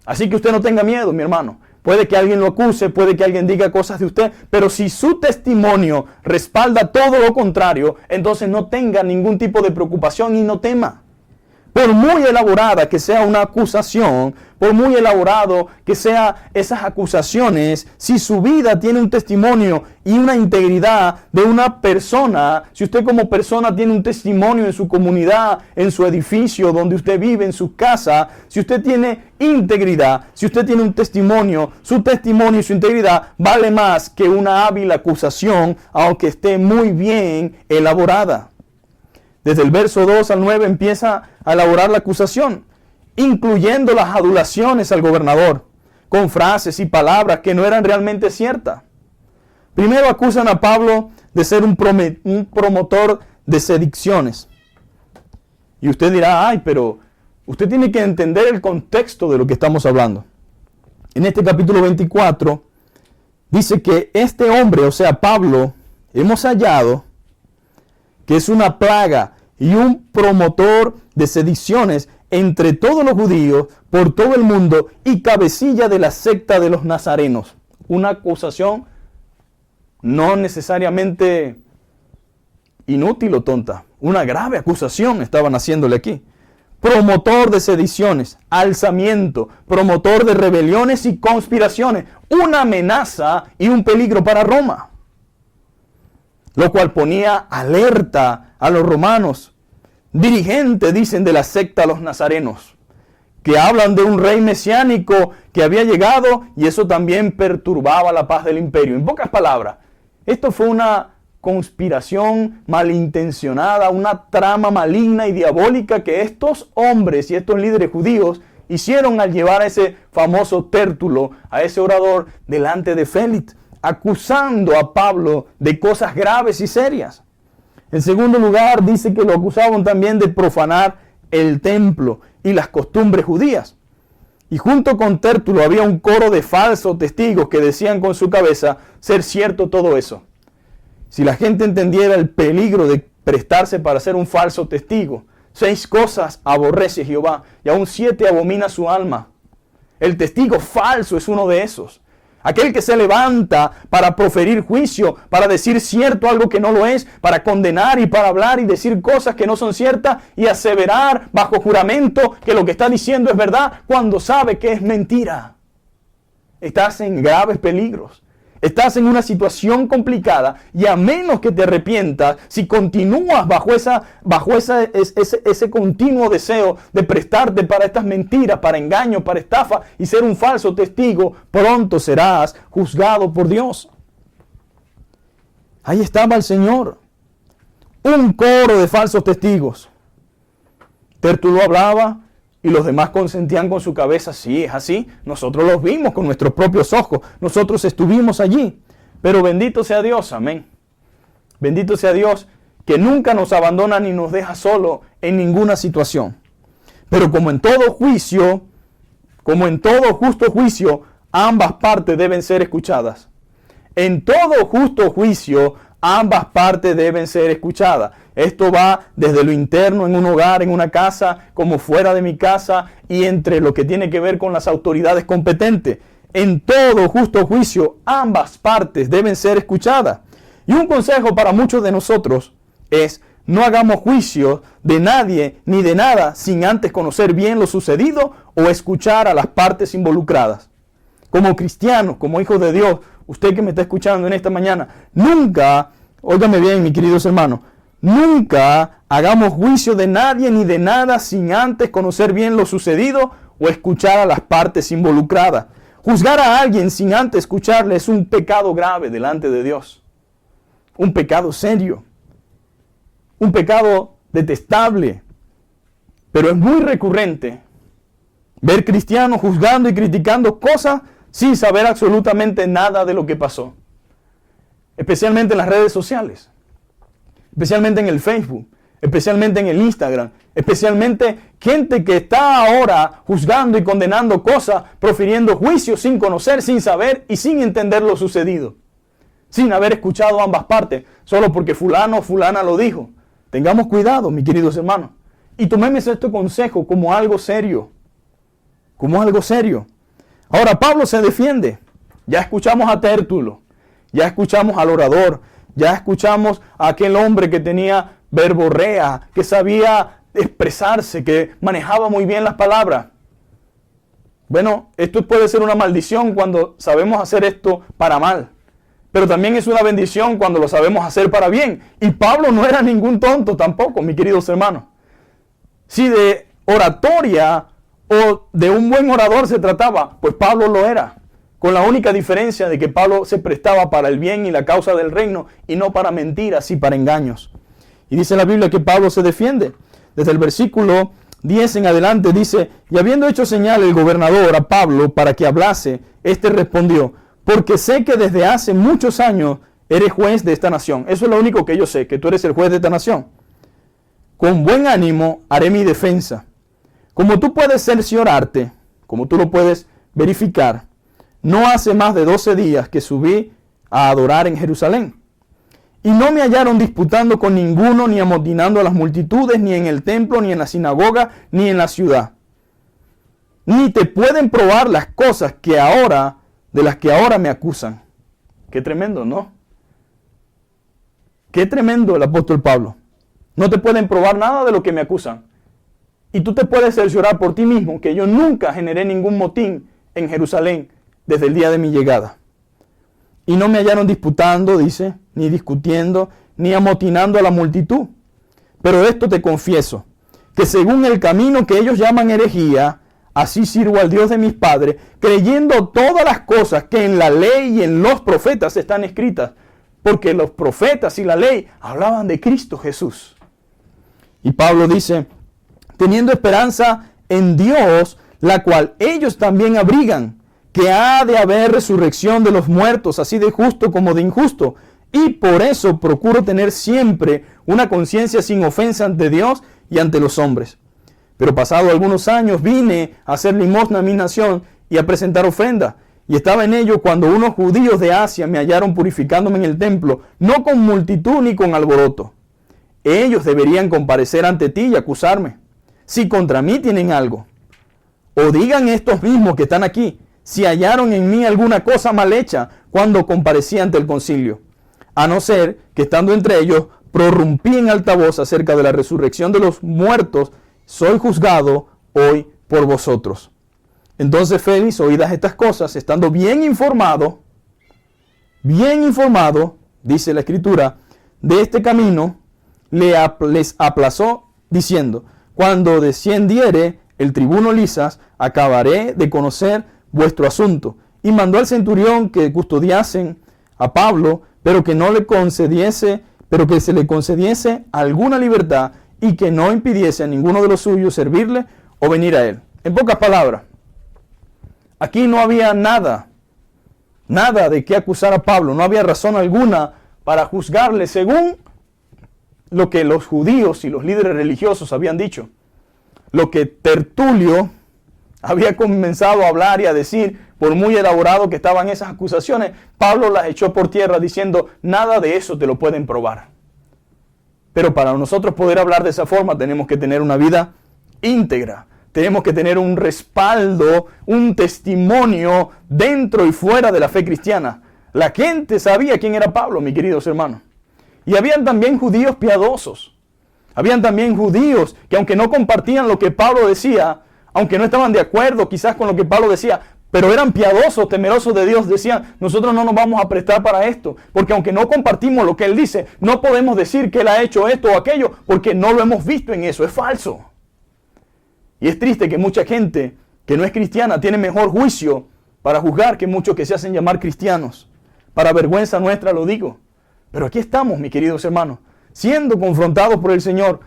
Speaker 1: Así que usted no tenga miedo, mi hermano. Puede que alguien lo acuse, puede que alguien diga cosas de usted, pero si su testimonio respalda todo lo contrario, entonces no tenga ningún tipo de preocupación y no tema. Por muy elaborada que sea una acusación, por muy elaborado que sean esas acusaciones, si su vida tiene un testimonio y una integridad de una persona, si usted como persona tiene un testimonio en su comunidad, en su edificio donde usted vive, en su casa, si usted tiene integridad, si usted tiene un testimonio, su testimonio y su integridad vale más que una hábil acusación, aunque esté muy bien elaborada. Desde el verso 2 al 9 empieza a elaborar la acusación, incluyendo las adulaciones al gobernador, con frases y palabras que no eran realmente ciertas. Primero acusan a Pablo de ser un promotor de sedicciones. Y usted dirá, ay, pero usted tiene que entender el contexto de lo que estamos hablando. En este capítulo 24 dice que este hombre, o sea, Pablo, hemos hallado que es una plaga y un promotor de sediciones entre todos los judíos por todo el mundo y cabecilla de la secta de los nazarenos. Una acusación no necesariamente inútil o tonta, una grave acusación estaban haciéndole aquí. Promotor de sediciones, alzamiento, promotor de rebeliones y conspiraciones, una amenaza y un peligro para Roma. Lo cual ponía alerta a los romanos, dirigentes, dicen, de la secta de los nazarenos, que hablan de un rey mesiánico que había llegado y eso también perturbaba la paz del imperio. En pocas palabras, esto fue una conspiración malintencionada, una trama maligna y diabólica que estos hombres y estos líderes judíos hicieron al llevar a ese famoso Tértulo, a ese orador, delante de Félix, acusando a Pablo de cosas graves y serias. En segundo lugar, dice que lo acusaban también de profanar el templo y las costumbres judías. Y junto con Tértulo había un coro de falsos testigos que decían con su cabeza ser cierto todo eso. Si la gente entendiera el peligro de prestarse para ser un falso testigo, 6 cosas aborrece Jehová y aún 7 abomina su alma. El testigo falso es uno de esos. Aquel que se levanta para proferir juicio, para decir cierto algo que no lo es, para condenar y para hablar y decir cosas que no son ciertas y aseverar bajo juramento que lo que está diciendo es verdad cuando sabe que es mentira. Estás en graves peligros. Estás en una situación complicada y a menos que te arrepientas, si continúas bajo ese continuo deseo de prestarte para estas mentiras, para engaño, para estafa y ser un falso testigo, pronto serás juzgado por Dios. Ahí estaba el Señor, un coro de falsos testigos. Tértulo hablaba y los demás consentían con su cabeza. Sí, es así. Nosotros los vimos con nuestros propios ojos. Nosotros estuvimos allí. Pero bendito sea Dios. Amén. Bendito sea Dios que nunca nos abandona ni nos deja solo en ninguna situación. Pero como en todo juicio, como en todo justo juicio, ambas partes deben ser escuchadas. En todo justo juicio, ambas partes deben ser escuchadas. Esto va desde lo interno en un hogar, en una casa, como fuera de mi casa y entre lo que tiene que ver con las autoridades competentes. En todo justo juicio, ambas partes deben ser escuchadas. Y un consejo para muchos de nosotros es: no hagamos juicio de nadie ni de nada sin antes conocer bien lo sucedido o escuchar a las partes involucradas. Como cristianos, como hijos de Dios, usted que me está escuchando en esta mañana, nunca, óigame bien, mis queridos hermanos, Nunca hagamos juicio de nadie ni de nada sin antes conocer bien lo sucedido o escuchar a las partes involucradas. Juzgar a alguien sin antes escucharle es un pecado grave delante de Dios. Un pecado serio. Un pecado detestable. Pero es muy recurrente ver cristianos juzgando y criticando cosas sin saber absolutamente nada de lo que pasó. Especialmente en las redes sociales. Especialmente en el Facebook. Especialmente en el Instagram. Especialmente gente que está ahora juzgando y condenando cosas, profiriendo juicios sin conocer, sin saber y sin entender lo sucedido. Sin haber escuchado ambas partes, solo porque fulano o fulana lo dijo. Tengamos cuidado, mis queridos hermanos. Y tomemos este consejo como algo serio. Como algo serio. Ahora Pablo se defiende. Ya escuchamos a Tértulo. Ya escuchamos al orador. Ya escuchamos a aquel hombre que tenía verborrea, que sabía expresarse, que manejaba muy bien las palabras. Bueno, esto puede ser una maldición cuando sabemos hacer esto para mal. Pero también es una bendición cuando lo sabemos hacer para bien. Y Pablo no era ningún tonto tampoco, mis queridos hermanos. Si de oratoria o de un buen orador se trataba, pues Pablo lo era. Con la única diferencia de que Pablo se prestaba para el bien y la causa del reino y no para mentiras y para engaños. Y dice la Biblia que Pablo se defiende. Desde el versículo 10 en adelante dice, y habiendo hecho señal el gobernador a Pablo para que hablase, éste respondió, porque sé que desde hace muchos años eres juez de esta nación. Eso es lo único que yo sé, que tú eres el juez de esta nación. Con buen ánimo haré mi defensa. Como tú puedes cerciorarte, como tú lo puedes verificar, no hace más de 12 días que subí a adorar en Jerusalén. Y no me hallaron disputando con ninguno, ni amotinando a las multitudes, ni en el templo, ni en la sinagoga, ni en la ciudad. Ni te pueden probar las cosas de las que ahora me acusan. Qué tremendo, ¿no? Qué tremendo el apóstol Pablo. No te pueden probar nada de lo que me acusan. Y tú te puedes cerciorar por ti mismo que yo nunca generé ningún motín en Jerusalén desde el día de mi llegada. Y no me hallaron disputando, dice, ni discutiendo, ni amotinando a la multitud. Pero esto te confieso, que según el camino que ellos llaman herejía, así sirvo al Dios de mis padres, creyendo todas las cosas que en la ley y en los profetas están escritas, porque los profetas y la ley hablaban de Cristo Jesús. Y Pablo dice, teniendo esperanza en Dios, la cual ellos también abrigan, que ha de haber resurrección de los muertos, así de justo como de injusto. Y por eso procuro tener siempre una conciencia sin ofensa ante Dios y ante los hombres. Pero pasado algunos años vine a hacer limosna a mi nación y a presentar ofrenda. Y estaba en ello cuando unos judíos de Asia me hallaron purificándome en el templo, no con multitud ni con alboroto. Ellos deberían comparecer ante ti y acusarme, si contra mí tienen algo. O digan estos mismos que están aquí, si hallaron en mí alguna cosa mal hecha cuando comparecí ante el concilio. A no ser que estando entre ellos, prorrumpí en alta voz acerca de la resurrección de los muertos, soy juzgado hoy por vosotros. Entonces Félix, oídas estas cosas, estando bien informado, dice la Escritura, de este camino, les aplazó diciendo, cuando descendiere el tribuno Lisas, acabaré de conocer vuestro asunto. Y mandó al centurión que custodiasen a Pablo, pero que se le concediese alguna libertad y que no impidiese a ninguno de los suyos servirle o venir a él. En pocas palabras, aquí no había nada de qué acusar a Pablo, no había razón alguna para juzgarle según lo que los judíos y los líderes religiosos habían dicho. Lo que Tertulio había comenzado a hablar y a decir, por muy elaborado que estaban esas acusaciones, Pablo las echó por tierra diciendo, nada de eso te lo pueden probar. Pero para nosotros poder hablar de esa forma tenemos que tener una vida íntegra. Tenemos que tener un respaldo, un testimonio dentro y fuera de la fe cristiana. La gente sabía quién era Pablo, mis queridos hermanos. Y habían también judíos piadosos. Habían también judíos que aunque no compartían lo que Pablo decía, aunque no estaban de acuerdo quizás con lo que Pablo decía, pero eran piadosos, temerosos de Dios. Decían, nosotros no nos vamos a prestar para esto, porque aunque no compartimos lo que Él dice, no podemos decir que Él ha hecho esto o aquello, porque no lo hemos visto en eso, es falso. Y es triste que mucha gente que no es cristiana tiene mejor juicio para juzgar que muchos que se hacen llamar cristianos. Para vergüenza nuestra lo digo. Pero aquí estamos, mis queridos hermanos, siendo confrontados por el Señor,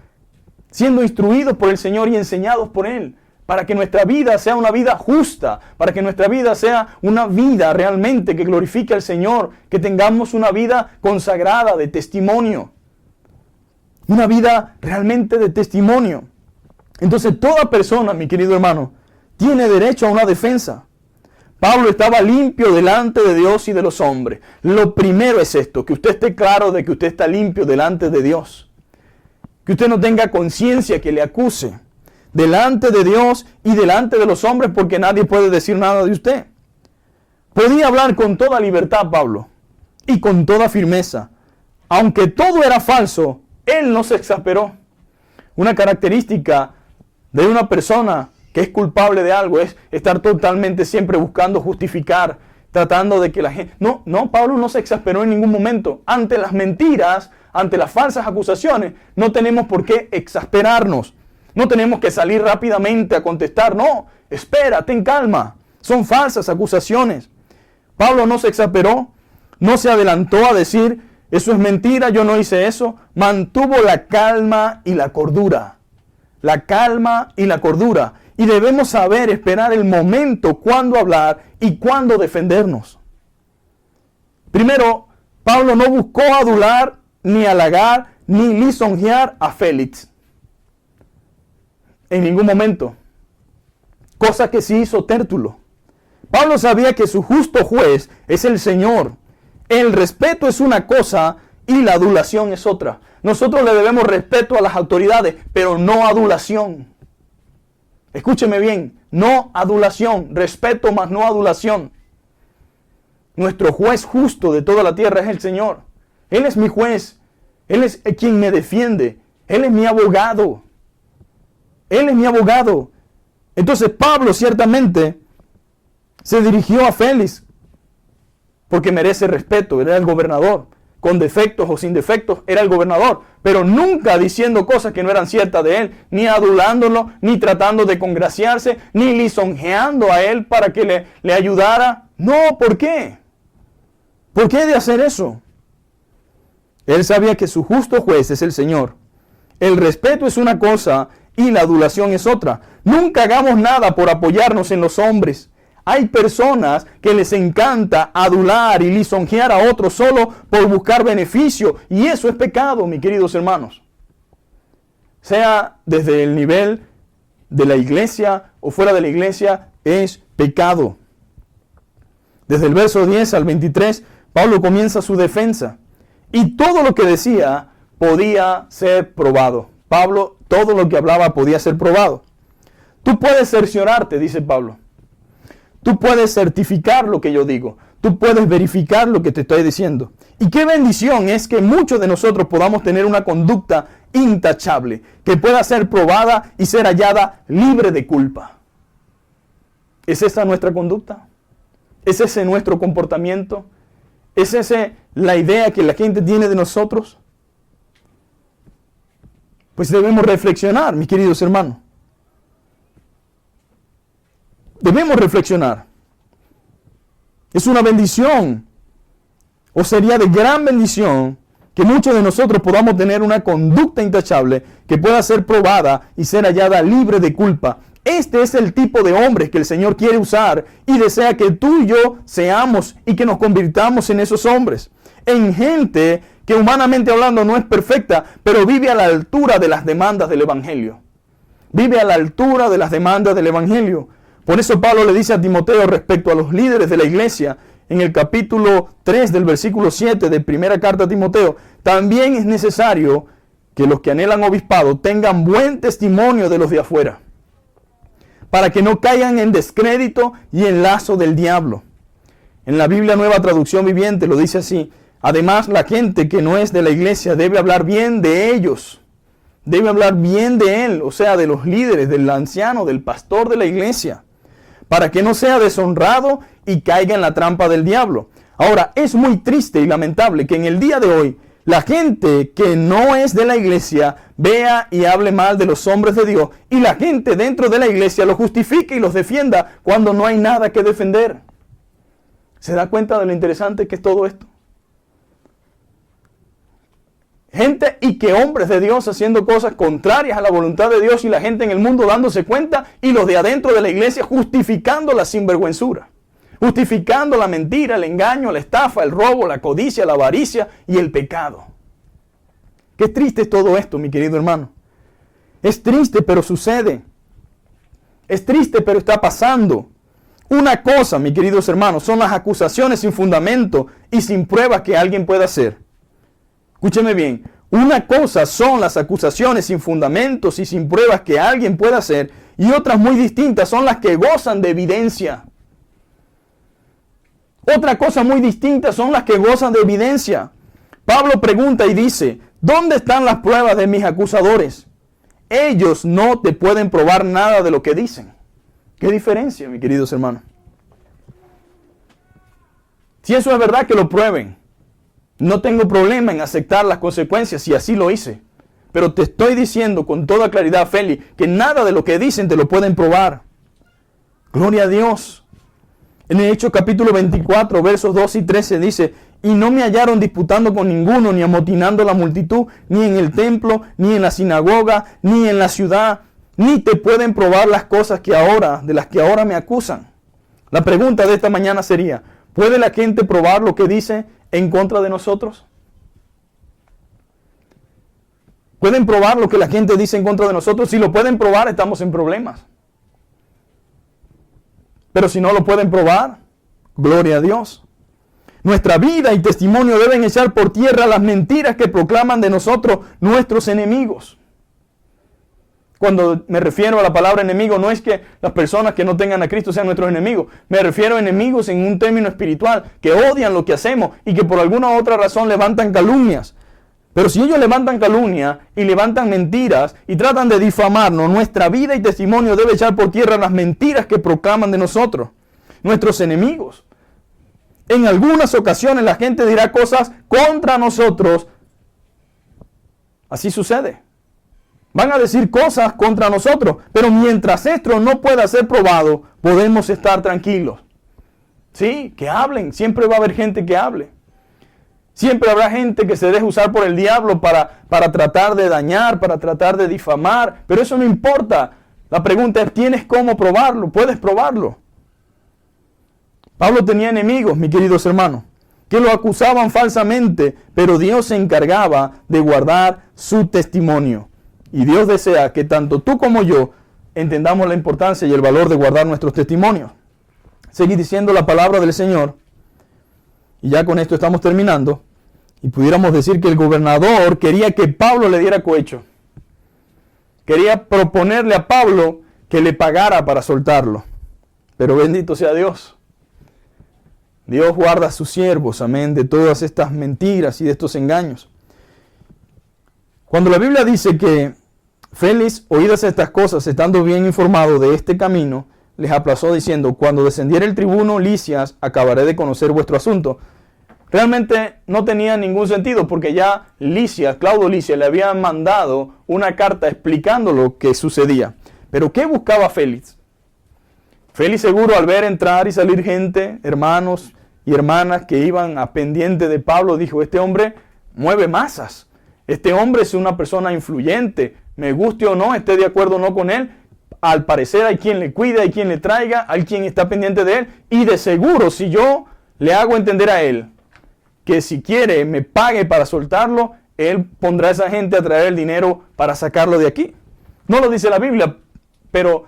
Speaker 1: siendo instruidos por el Señor y enseñados por Él, para que nuestra vida sea una vida justa, para que nuestra vida sea una vida realmente que glorifique al Señor, que tengamos una vida consagrada de testimonio, una vida realmente de testimonio. Entonces toda persona, mi querido hermano, tiene derecho a una defensa. Pablo estaba limpio delante de Dios y de los hombres. Lo primero es esto, que usted esté claro de que usted está limpio delante de Dios. Que usted no tenga conciencia que le acuse delante de Dios y delante de los hombres, porque nadie puede decir nada de usted. Podía hablar con toda libertad Pablo y con toda firmeza. Aunque todo era falso, él no se exasperó. Una característica de una persona que es culpable de algo es estar totalmente siempre buscando justificar, tratando de que la gente... No, Pablo no se exasperó en ningún momento. Ante las mentiras, ante las falsas acusaciones, no tenemos por qué exasperarnos. No tenemos que salir rápidamente a contestar. No, espera, ten calma. Son falsas acusaciones. Pablo no se exasperó, no se adelantó a decir, eso es mentira, yo no hice eso. Mantuvo la calma y la cordura. La calma y la cordura. Y debemos saber esperar el momento cuándo hablar y cuándo defendernos. Primero, Pablo no buscó adular, ni halagar, ni lisonjear a Félix. En ningún momento. Cosa que sí hizo Tértulo. Pablo sabía que su justo juez es el Señor. El respeto es una cosa y la adulación es otra. Nosotros le debemos respeto a las autoridades, pero no adulación. Escúcheme bien, no adulación, respeto más no adulación. Nuestro juez justo de toda la tierra es el Señor. Él es mi juez, Él es quien me defiende, Él es mi abogado. Él es mi abogado. Entonces Pablo ciertamente se dirigió a Félix porque merece respeto, era el gobernador. Con defectos o sin defectos, era el gobernador, pero nunca diciendo cosas que no eran ciertas de él, ni adulándolo, ni tratando de congraciarse, ni lisonjeando a él para que le ayudara. No, ¿por qué? ¿Por qué de hacer eso? Él sabía que su justo juez es el Señor. El respeto es una cosa y la adulación es otra. Nunca hagamos nada por apoyarnos en los hombres. Hay personas que les encanta adular y lisonjear a otros solo por buscar beneficio. Y eso es pecado, mis queridos hermanos. Sea desde el nivel de la iglesia o fuera de la iglesia, es pecado. Desde el verso 10 al 23, Pablo comienza su defensa. Y todo lo que decía podía ser probado. Pablo, todo lo que hablaba podía ser probado. Tú puedes cerciorarte, dice Pablo. Tú puedes certificar lo que yo digo. Tú puedes verificar lo que te estoy diciendo. Y qué bendición es que muchos de nosotros podamos tener una conducta intachable, que pueda ser probada y ser hallada libre de culpa. ¿Es esa nuestra conducta? ¿Es ese nuestro comportamiento? ¿Es esa la idea que la gente tiene de nosotros? Pues debemos reflexionar, mis queridos hermanos. Debemos reflexionar. Es una bendición, o sería de gran bendición, que muchos de nosotros podamos tener una conducta intachable que pueda ser probada y ser hallada libre de culpa. Este es el tipo de hombres que el Señor quiere usar y desea que tú y yo seamos y que nos convirtamos en esos hombres. En gente que humanamente hablando no es perfecta, pero vive a la altura de las demandas del Evangelio. Vive a la altura de las demandas del Evangelio. Por eso Pablo le dice a Timoteo respecto a los líderes de la iglesia, en el capítulo 3 del versículo 7 de primera carta a Timoteo, también es necesario que los que anhelan obispado tengan buen testimonio de los de afuera, para que no caigan en descrédito y en lazo del diablo. En la Biblia Nueva Traducción Viviente lo dice así: además, la gente que no es de la iglesia debe hablar bien de ellos. Debe hablar bien de él, o sea, de los líderes, del anciano, del pastor de la iglesia. para que no sea deshonrado y caiga en la trampa del diablo. Ahora, es muy triste y lamentable que en el día de hoy la gente que no es de la iglesia vea y hable mal de los hombres de Dios, y la gente dentro de la iglesia los justifique y los defienda cuando no hay nada que defender. ¿Se da cuenta de lo interesante que es todo esto? Gente y que hombres de Dios haciendo cosas contrarias a la voluntad de Dios, y la gente en el mundo dándose cuenta, y los de adentro de la iglesia justificando la sinvergüenzura, justificando la mentira, el engaño, la estafa, el robo, la codicia, la avaricia y el pecado. Qué triste es todo esto, mi querido hermano. Es triste, pero sucede. Es triste, pero está pasando. Una cosa, mis queridos hermanos, son las acusaciones sin fundamento y sin pruebas que alguien pueda hacer. Escúcheme bien. Una cosa son las acusaciones sin fundamentos y sin pruebas que alguien pueda hacer, y otras muy distintas son las que gozan de evidencia. Otra cosa muy distinta son las que gozan de evidencia. Pablo pregunta y dice, ¿dónde están las pruebas de mis acusadores? Ellos no te pueden probar nada de lo que dicen. ¿Qué diferencia, mis queridos hermanos? Si eso es verdad, que lo prueben. No tengo problema en aceptar las consecuencias si así lo hice. Pero te estoy diciendo con toda claridad, Félix, que nada de lo que dicen te lo pueden probar. Gloria a Dios. En el Hechos capítulo 24, versos 2 y 13 dice, y no me hallaron disputando con ninguno, ni amotinando la multitud, ni en el templo, ni en la sinagoga, ni en la ciudad, ni te pueden probar las cosas de las que ahora me acusan. La pregunta de esta mañana sería, ¿puede la gente probar lo que dice en contra de nosotros? ¿Pueden probar lo que la gente dice en contra de nosotros? Si lo pueden probar, estamos en problemas. Pero si no lo pueden probar, gloria a Dios. Nuestra vida y testimonio deben echar por tierra las mentiras que proclaman de nosotros nuestros enemigos. Cuando me refiero a la palabra enemigo, no es que las personas que no tengan a Cristo sean nuestros enemigos. Me refiero a enemigos en un término espiritual, que odian lo que hacemos y que por alguna u otra razón levantan calumnias. Pero si ellos levantan calumnia y levantan mentiras y tratan de difamarnos, nuestra vida y testimonio debe echar por tierra las mentiras que proclaman de nosotros, nuestros enemigos. En algunas ocasiones la gente dirá cosas contra nosotros. Así sucede. Van a decir cosas contra nosotros, pero mientras esto no pueda ser probado, podemos estar tranquilos. Sí, que hablen. Siempre va a haber gente que hable. Siempre habrá gente que se deje usar por el diablo para tratar de dañar, para tratar de difamar. Pero eso no importa. La pregunta es, ¿tienes cómo probarlo? ¿Puedes probarlo? Pablo tenía enemigos, mis queridos hermanos, que lo acusaban falsamente, pero Dios se encargaba de guardar su testimonio. Y Dios desea que tanto tú como yo entendamos la importancia y el valor de guardar nuestros testimonios. Seguí diciendo la palabra del Señor. Y ya con esto estamos terminando. Y pudiéramos decir que el gobernador quería que Pablo le diera cohecho. Quería proponerle a Pablo que le pagara para soltarlo. Pero bendito sea Dios. Dios guarda a sus siervos, amén, de todas estas mentiras y de estos engaños. Cuando la Biblia dice que Félix, oídas estas cosas, estando bien informado de este camino, les aplazó diciendo, cuando descendiera el tribuno Lisias, acabaré de conocer vuestro asunto. Realmente no tenía ningún sentido, porque ya Claudio Lisias, le había mandado una carta explicando lo que sucedía. Pero ¿qué buscaba Félix? Félix seguro, al ver entrar y salir gente, hermanos y hermanas que iban a pendiente de Pablo, dijo, este hombre mueve masas. Este hombre es una persona influyente. Me guste o no, esté de acuerdo o no con él, al parecer hay quien le cuida, hay quien le traiga, hay quien está pendiente de él. Y de seguro, si yo le hago entender a él que si quiere me pague para soltarlo, él pondrá a esa gente a traer el dinero para sacarlo de aquí. No lo dice la Biblia, pero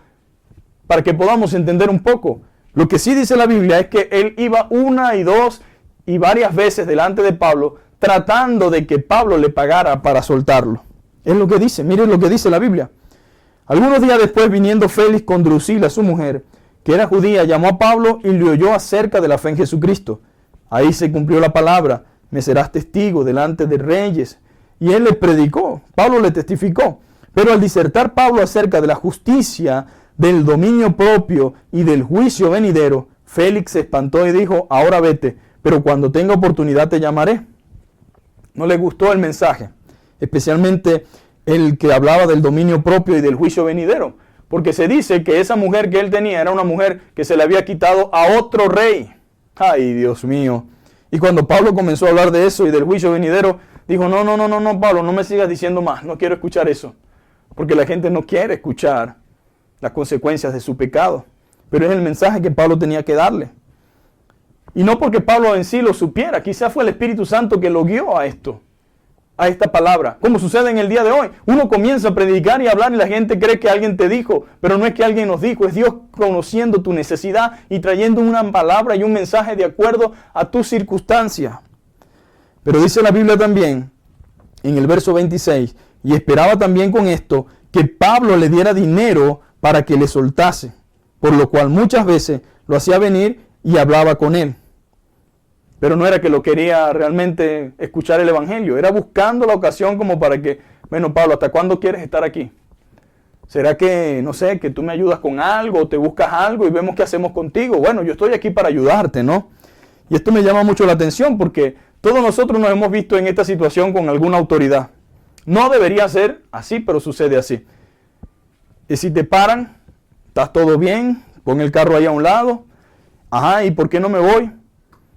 Speaker 1: para que podamos entender un poco. Lo que sí dice la Biblia es que él iba una y dos y varias veces delante de Pablo tratando de que Pablo le pagara para soltarlo. Es lo que dice, miren lo que dice la Biblia. Algunos días después, viniendo Félix con Drusila, su mujer, que era judía, llamó a Pablo y le oyó acerca de la fe en Jesucristo. Ahí se cumplió la palabra, me serás testigo delante de reyes. Y él le predicó, Pablo le testificó. Pero al disertar Pablo acerca de la justicia del dominio propio y del juicio venidero, Félix se espantó y dijo, ahora vete, pero cuando tenga oportunidad te llamaré. No le gustó el mensaje, especialmente el que hablaba del dominio propio y del juicio venidero, porque se dice que esa mujer que él tenía era una mujer que se le había quitado a otro rey. ¡Ay, Dios mío! Y cuando Pablo comenzó a hablar de eso y del juicio venidero, dijo, no, Pablo, no me sigas diciendo más, no quiero escuchar eso. Porque la gente no quiere escuchar las consecuencias de su pecado. Pero es el mensaje que Pablo tenía que darle. Y no porque Pablo en sí lo supiera, quizás fue el Espíritu Santo que lo guió a esto, a esta palabra. Como sucede en el día de hoy. Uno comienza a predicar y a hablar y la gente cree que alguien te dijo, pero no es que alguien nos dijo, es Dios conociendo tu necesidad y trayendo una palabra y un mensaje de acuerdo a tu circunstancia. Pero dice la Biblia también, en el verso 26, y esperaba también con esto que Pablo le diera dinero para que le soltase, por lo cual muchas veces lo hacía venir y hablaba con él. Pero no era que lo quería realmente escuchar el evangelio, era buscando la ocasión como para que, bueno, Pablo, ¿hasta cuándo quieres estar aquí? ¿Será que, no sé, que tú me ayudas con algo o te buscas algo y vemos qué hacemos contigo? Bueno, yo estoy aquí para ayudarte, ¿no? Y esto me llama mucho la atención porque todos nosotros nos hemos visto en esta situación con alguna autoridad. No debería ser así, pero sucede así. Y si te paran, estás todo bien, pon el carro ahí a un lado. Ajá, ¿y por qué no me voy?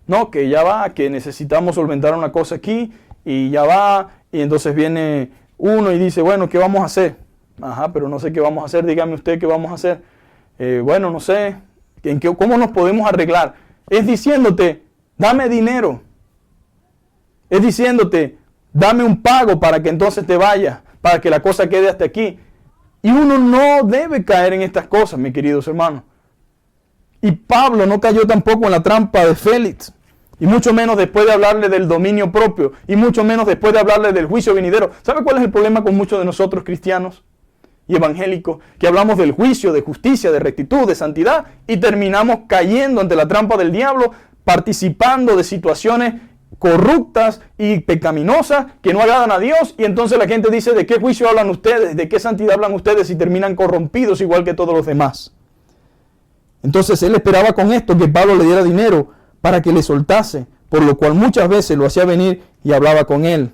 Speaker 1: No, que ya va, que necesitamos solventar una cosa aquí y ya va. Y entonces viene uno y dice, bueno, ¿qué vamos a hacer? Ajá, pero no sé qué vamos a hacer, dígame usted qué vamos a hacer. Bueno, no sé, ¿cómo nos podemos arreglar? Es diciéndote, dame dinero. Es diciéndote, dame un pago para que entonces te vayas, para que la cosa quede hasta aquí. Y uno no debe caer en estas cosas, mis queridos hermanos. Y Pablo no cayó tampoco en la trampa de Félix. Y mucho menos después de hablarle del dominio propio. Y mucho menos después de hablarle del juicio venidero. ¿Sabe cuál es el problema con muchos de nosotros cristianos y evangélicos? Que hablamos del juicio, de justicia, de rectitud, de santidad. Y terminamos cayendo ante la trampa del diablo, participando de situaciones corruptas y pecaminosas que no agradan a Dios. Y entonces la gente dice, ¿de qué juicio hablan ustedes? ¿De qué santidad hablan ustedes? Y terminan corrompidos igual que todos los demás. Entonces él esperaba con esto que Pablo le diera dinero para que le soltase, por lo cual muchas veces lo hacía venir y hablaba con él.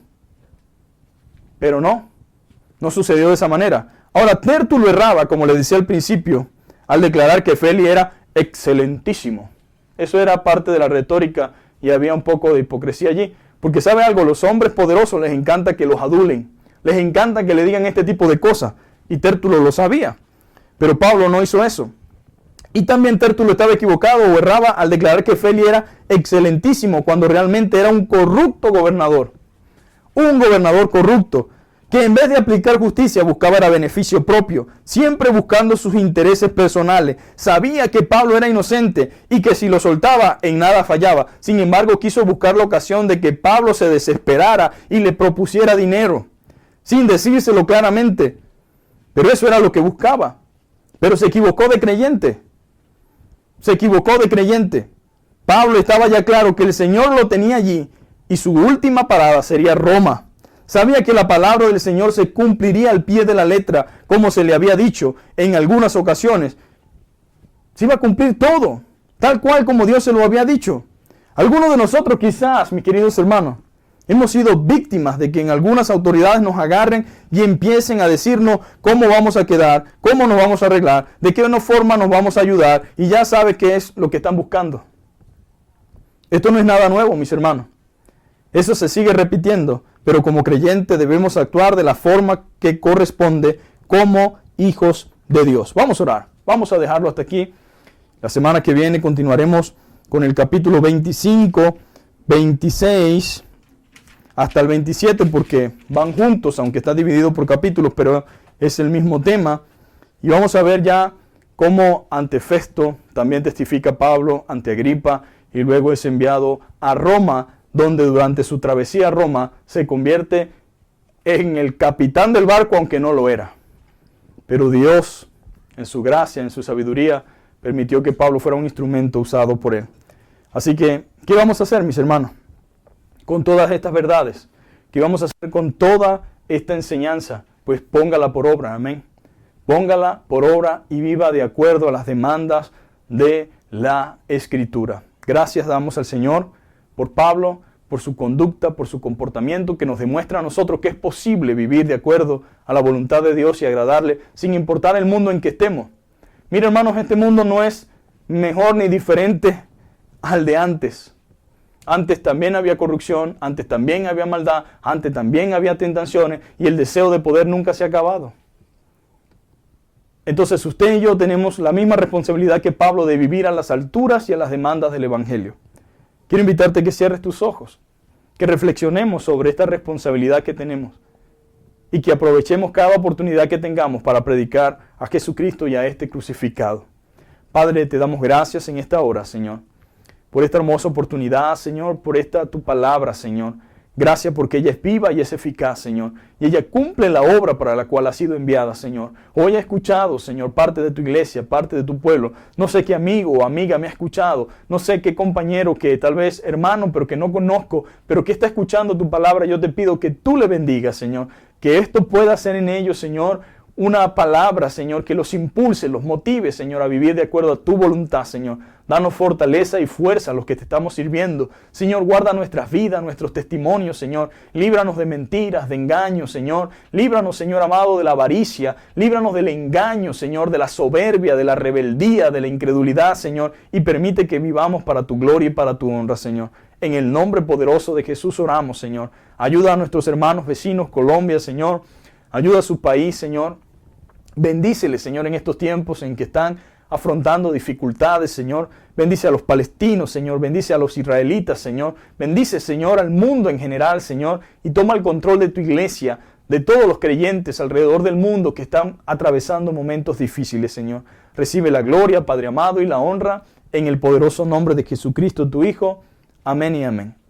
Speaker 1: Pero no sucedió de esa manera. Ahora, Tértulo erraba, como le decía al principio, al declarar que Félix era excelentísimo. Eso era parte de la retórica y había un poco de hipocresía allí. Porque ¿sabe algo? Los hombres poderosos les encanta que los adulen, les encanta que le digan este tipo de cosas. Y Tértulo lo sabía. Pero Pablo no hizo eso. Y también Tértulo estaba equivocado o erraba al declarar que Félix era excelentísimo cuando realmente era un corrupto gobernador. Un gobernador corrupto que en vez de aplicar justicia buscaba era beneficio propio, siempre buscando sus intereses personales. Sabía que Pablo era inocente y que si lo soltaba en nada fallaba. Sin embargo, quiso buscar la ocasión de que Pablo se desesperara y le propusiera dinero, sin decírselo claramente. Pero eso era lo que buscaba. Pero se equivocó de creyente. Se equivocó de creyente. Pablo estaba ya claro que el Señor lo tenía allí y su última parada sería Roma. Sabía que la palabra del Señor se cumpliría al pie de la letra, como se le había dicho en algunas ocasiones. Se iba a cumplir todo, tal cual como Dios se lo había dicho. Algunos de nosotros quizás, mis queridos hermanos, hemos sido víctimas de que en algunas autoridades nos agarren y empiecen a decirnos cómo vamos a quedar, cómo nos vamos a arreglar, de qué forma nos vamos a ayudar, y ya sabes qué es lo que están buscando. Esto no es nada nuevo, mis hermanos. Eso se sigue repitiendo, pero como creyentes debemos actuar de la forma que corresponde como hijos de Dios. Vamos a orar, vamos a dejarlo hasta aquí. La semana que viene continuaremos con el capítulo 25, 26... hasta el 27 porque van juntos, aunque está dividido por capítulos, pero es el mismo tema. Y vamos a ver ya cómo ante Festo también testifica Pablo, ante Agripa, y luego es enviado a Roma, donde durante su travesía a Roma se convierte en el capitán del barco, aunque no lo era. Pero Dios, en su gracia, en su sabiduría, permitió que Pablo fuera un instrumento usado por él. Así que, ¿qué vamos a hacer, mis hermanos? Con todas estas verdades, ¿qué vamos a hacer con toda esta enseñanza? Pues póngala por obra, amén. Póngala por obra y viva de acuerdo a las demandas de la Escritura. Gracias damos al Señor por Pablo, por su conducta, por su comportamiento, que nos demuestra a nosotros que es posible vivir de acuerdo a la voluntad de Dios y agradarle, sin importar el mundo en que estemos. Mira, hermanos, este mundo no es mejor ni diferente al de antes. Antes también había corrupción, antes también había maldad, antes también había tentaciones y el deseo de poder nunca se ha acabado. Entonces usted y yo tenemos la misma responsabilidad que Pablo de vivir a las alturas y a las demandas del Evangelio. Quiero invitarte a que cierres tus ojos, que reflexionemos sobre esta responsabilidad que tenemos y que aprovechemos cada oportunidad que tengamos para predicar a Jesucristo y a este crucificado. Padre, te damos gracias en esta hora, Señor, por esta hermosa oportunidad, Señor, por esta tu palabra, Señor. Gracias porque ella es viva y es eficaz, Señor. Y ella cumple la obra para la cual ha sido enviada, Señor. Hoy he escuchado, Señor, parte de tu iglesia, parte de tu pueblo. No sé qué amigo o amiga me ha escuchado. No sé qué compañero, que tal vez hermano, pero que no conozco, pero que está escuchando tu palabra. Yo te pido que tú le bendigas, Señor. Que esto pueda ser en ellos, Señor, una palabra, Señor, que los impulse, los motive, Señor, a vivir de acuerdo a tu voluntad, Señor. Danos fortaleza y fuerza a los que te estamos sirviendo. Señor, guarda nuestras vidas, nuestros testimonios, Señor. Líbranos de mentiras, de engaños, Señor. Líbranos, Señor amado, de la avaricia. Líbranos del engaño, Señor, de la soberbia, de la rebeldía, de la incredulidad, Señor. Y permite que vivamos para tu gloria y para tu honra, Señor. En el nombre poderoso de Jesús oramos, Señor. Ayuda a nuestros hermanos vecinos, Colombia, Señor. Ayuda a su país, Señor. Bendíceles, Señor, en estos tiempos en que están afrontando dificultades, Señor. Bendice a los palestinos, Señor. Bendice a los israelitas, Señor. Bendice, Señor, al mundo en general, Señor. Y toma el control de tu iglesia, de todos los creyentes alrededor del mundo que están atravesando momentos difíciles, Señor. Recibe la gloria, Padre amado, y la honra en el poderoso nombre de Jesucristo, tu Hijo. Amén y amén.